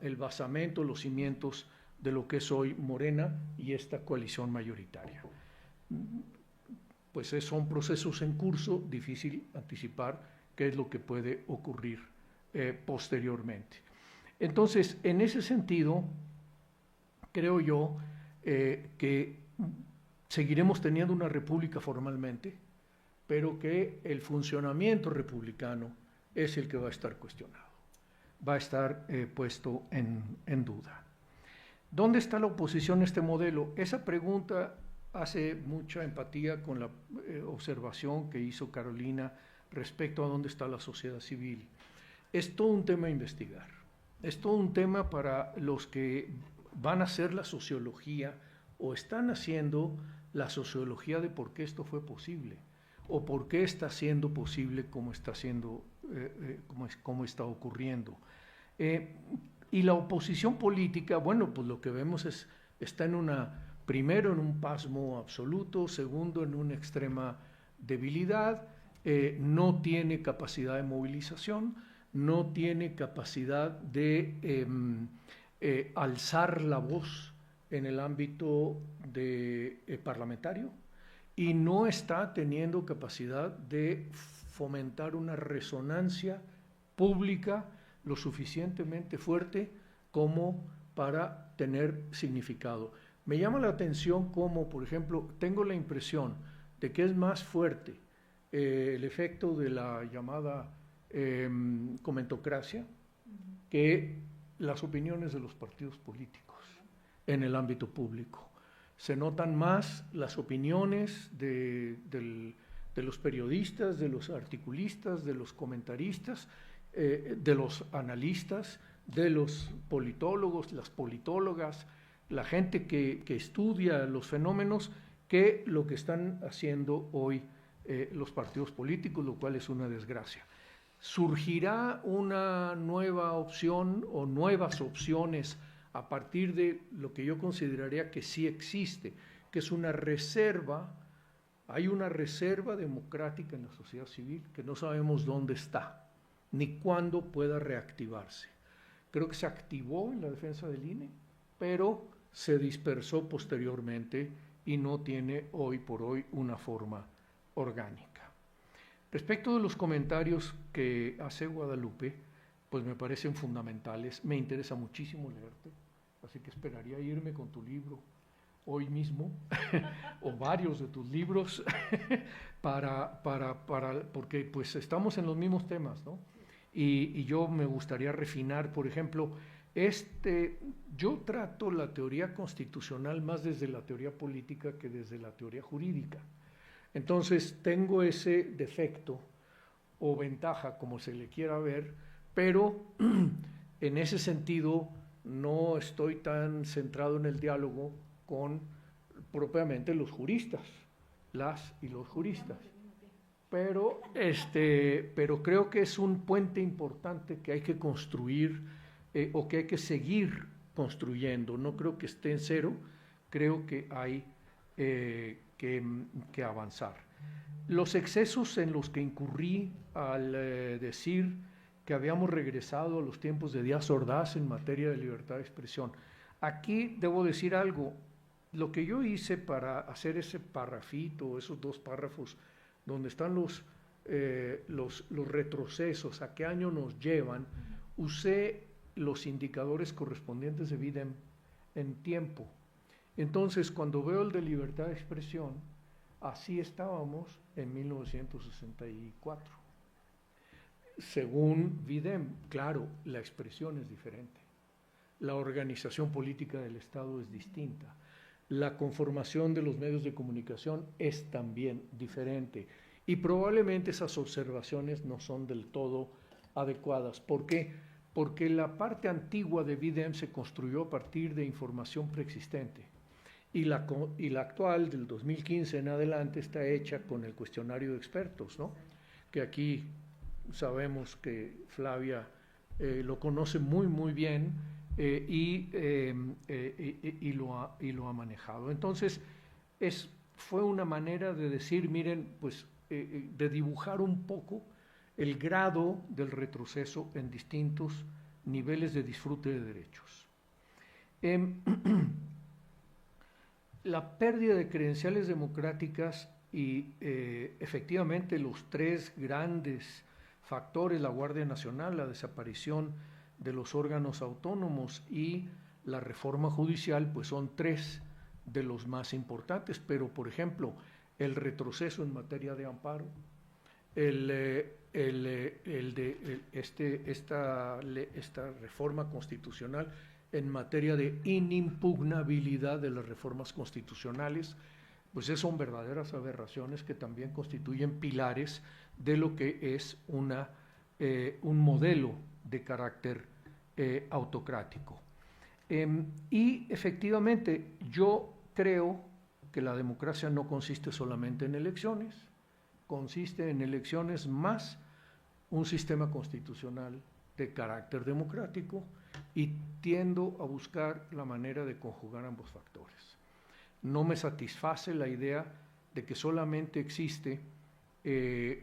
el basamento, los cimientos de lo que es hoy Morena y esta coalición mayoritaria. Pues son procesos en curso, difícil anticipar qué es lo que puede ocurrir posteriormente. Entonces, en ese sentido, creo yo que seguiremos teniendo una república formalmente, pero que el funcionamiento republicano es el que va a estar cuestionado, va a estar puesto en duda. ¿Dónde está la oposición a este modelo? Esa pregunta hace mucha empatía con la observación que hizo Carolina respecto a dónde está la sociedad civil. Es todo un tema a investigar, es todo un tema para los que van a hacer la sociología o están haciendo la sociología de por qué esto fue posible o por qué está siendo posible como está siendo, como está ocurriendo. Y la oposición política, bueno, pues lo que vemos está primero en un pasmo absoluto, segundo en una extrema debilidad, no tiene capacidad de movilización, no tiene capacidad de alzar la voz en el ámbito parlamentario y no está teniendo capacidad de fomentar una resonancia pública lo suficientemente fuerte como para tener significado. Me llama la atención como, por ejemplo, tengo la impresión de que es más fuerte el efecto de la llamada comentocracia que las opiniones de los partidos políticos en el ámbito público. Se notan más las opiniones de de los periodistas, de los articulistas, de los comentaristas, de los analistas, de los politólogos, las politólogas, la gente que estudia los fenómenos, que lo que están haciendo hoy los partidos políticos, lo cual es una desgracia. ¿Surgirá una nueva opción o nuevas opciones a partir de lo que yo consideraría que sí existe, que es una reserva? Hay una reserva democrática en la sociedad civil que no sabemos dónde está, ni cuándo pueda reactivarse. Creo que se activó en la defensa del INE, pero se dispersó posteriormente y no tiene hoy por hoy una forma orgánica. Respecto de los comentarios que hace Guadalupe, pues me parecen fundamentales. Me interesa muchísimo leerte, así que esperaría irme con tu libro hoy mismo, o varios de tus libros, porque pues estamos en los mismos temas, ¿no? Y yo me gustaría refinar, por ejemplo, yo trato la teoría constitucional más desde la teoría política que desde la teoría jurídica. Entonces tengo ese defecto o ventaja, como se le quiera ver, pero en ese sentido no estoy tan centrado en el diálogo con propiamente los juristas, las y los juristas. Pero creo que es un puente importante que hay que construir o que hay que seguir construyendo. No creo que esté en cero, creo que hay que avanzar. Los excesos en los que incurrí al decir que habíamos regresado a los tiempos de Díaz Ordaz en materia de libertad de expresión. Aquí debo decir algo. Lo que yo hice para hacer ese parrafito, esos 2 párrafos, donde están los retrocesos, a qué año nos llevan, usé los indicadores correspondientes de Videm en tiempo. Entonces, cuando veo el de libertad de expresión, así estábamos en 1964. Según Videm, claro, la expresión es diferente. La organización política del Estado es distinta. La conformación de los medios de comunicación es también diferente. Y probablemente esas observaciones no son del todo adecuadas. ¿Por qué? Porque la parte antigua de Videm se construyó a partir de información preexistente. Y la actual, del 2015 en adelante, está hecha con el cuestionario de expertos, ¿no? Que aquí sabemos que Flavia lo conoce muy, muy bien y lo ha manejado. Entonces, fue una manera de decir, miren, pues, de dibujar un poco el grado del retroceso en distintos niveles de disfrute de derechos. La pérdida de credenciales democráticas y efectivamente los 3 grandes factores, la Guardia Nacional, la desaparición de los órganos autónomos y la reforma judicial, pues son 3 de los más importantes, pero por ejemplo, el retroceso en materia de amparo, esta reforma constitucional en materia de inimpugnabilidad de las reformas constitucionales, pues son verdaderas aberraciones que también constituyen pilares de lo que es un modelo de carácter autocrático. Y efectivamente yo creo que la democracia no consiste solamente en elecciones, consiste en elecciones más un sistema constitucional de carácter democrático, y tiendo a buscar la manera de conjugar ambos factores. No me satisface la idea de que solamente existe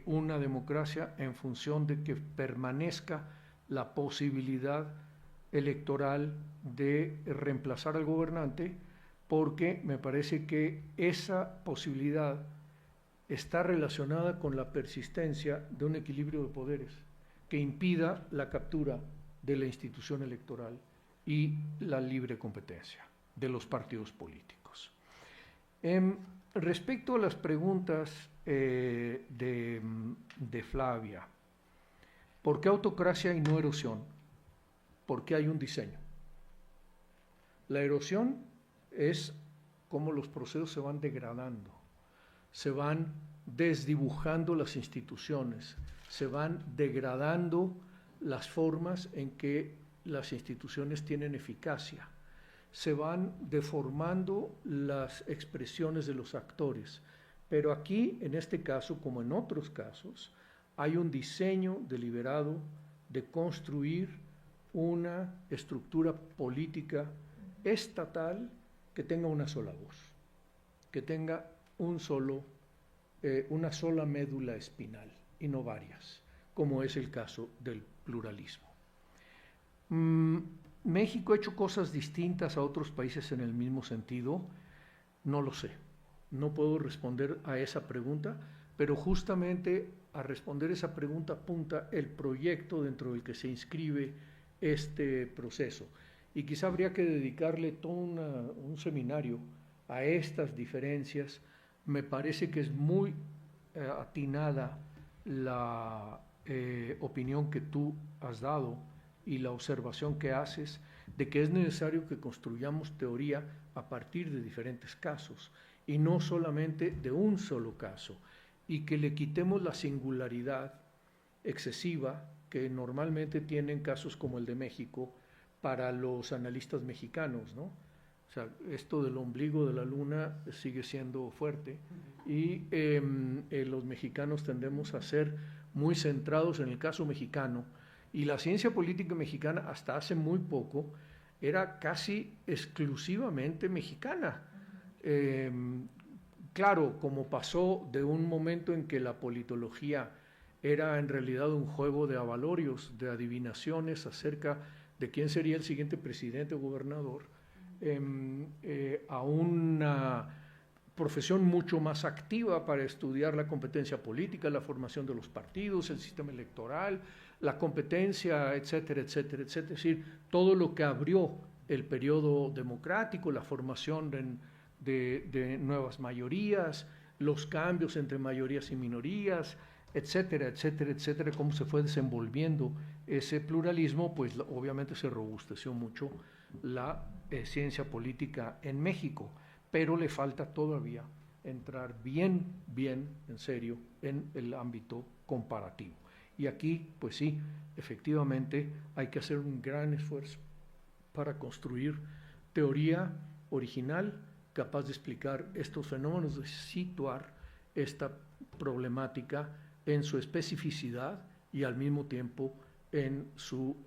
una democracia en función de que permanezca la posibilidad electoral de reemplazar al gobernante, porque me parece que esa posibilidad está relacionada con la persistencia de un equilibrio de poderes que impida la captura de la institución electoral y la libre competencia de los partidos políticos. Respecto a las preguntas de Flavia, ¿por qué autocracia y no erosión? Porque hay un diseño. La erosión es cómo los procesos se van degradando, se van desdibujando las instituciones, se van degradando las formas en que las instituciones tienen eficacia, se van deformando las expresiones de los actores. Pero aquí, en este caso, como en otros casos, hay un diseño deliberado de construir una estructura política estatal que tenga una sola voz, que tenga una sola médula espinal y no varias, como es el caso del pluralismo. ¿México ha hecho cosas distintas a otros países en el mismo sentido? No lo sé, no puedo responder a esa pregunta, pero justamente a responder esa pregunta apunta el proyecto dentro del que se inscribe este proceso. Y quizá habría que dedicarle todo un seminario a estas diferencias. Me parece que es muy atinada la opinión que tú has dado y la observación que haces de que es necesario que construyamos teoría a partir de diferentes casos y no solamente de un solo caso, y que le quitemos la singularidad excesiva que normalmente tienen casos como el de México para los analistas mexicanos, ¿no? O sea, esto del ombligo de la luna sigue siendo fuerte y los mexicanos tendemos a ser muy centrados en el caso mexicano, y la ciencia política mexicana hasta hace muy poco era casi exclusivamente mexicana. Claro, como pasó de un momento en que la politología era en realidad un juego de avalorios, de adivinaciones acerca de quién sería el siguiente presidente o gobernador, a una profesión mucho más activa para estudiar la competencia política, la formación de los partidos, el sistema electoral, la competencia, etcétera, etcétera, etcétera. Es decir, todo lo que abrió el periodo democrático, la formación de nuevas mayorías, los cambios entre mayorías y minorías, etcétera, etcétera, etcétera, cómo se fue desenvolviendo ese pluralismo, pues obviamente se robusteció mucho la ciencia política en México, pero le falta todavía entrar bien en serio en el ámbito comparativo. Y aquí, pues sí, efectivamente hay que hacer un gran esfuerzo para construir teoría original capaz de explicar estos fenómenos, de situar esta problemática en su especificidad y al mismo tiempo en su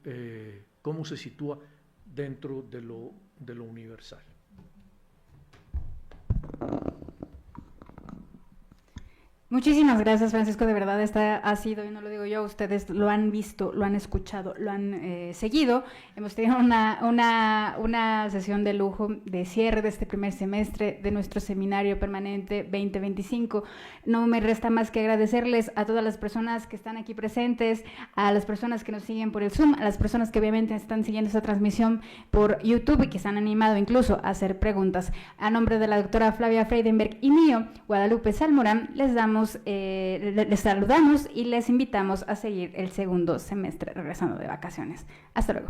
cómo se sitúa dentro de lo universal. Muchísimas gracias, Francisco, de verdad esta ha sido, y no lo digo yo, ustedes lo han visto, lo han escuchado, lo han seguido. Hemos tenido una sesión de lujo de cierre de este primer semestre de nuestro seminario permanente 2025. No me resta más que agradecerles a todas las personas que están aquí presentes, a las personas que nos siguen por el Zoom, a las personas que obviamente están siguiendo esta transmisión por YouTube y que se han animado incluso a hacer preguntas. A nombre de la doctora Flavia Freidenberg y mío, Guadalupe Salmorán, les saludamos y les invitamos a seguir el segundo semestre regresando de vacaciones. Hasta luego.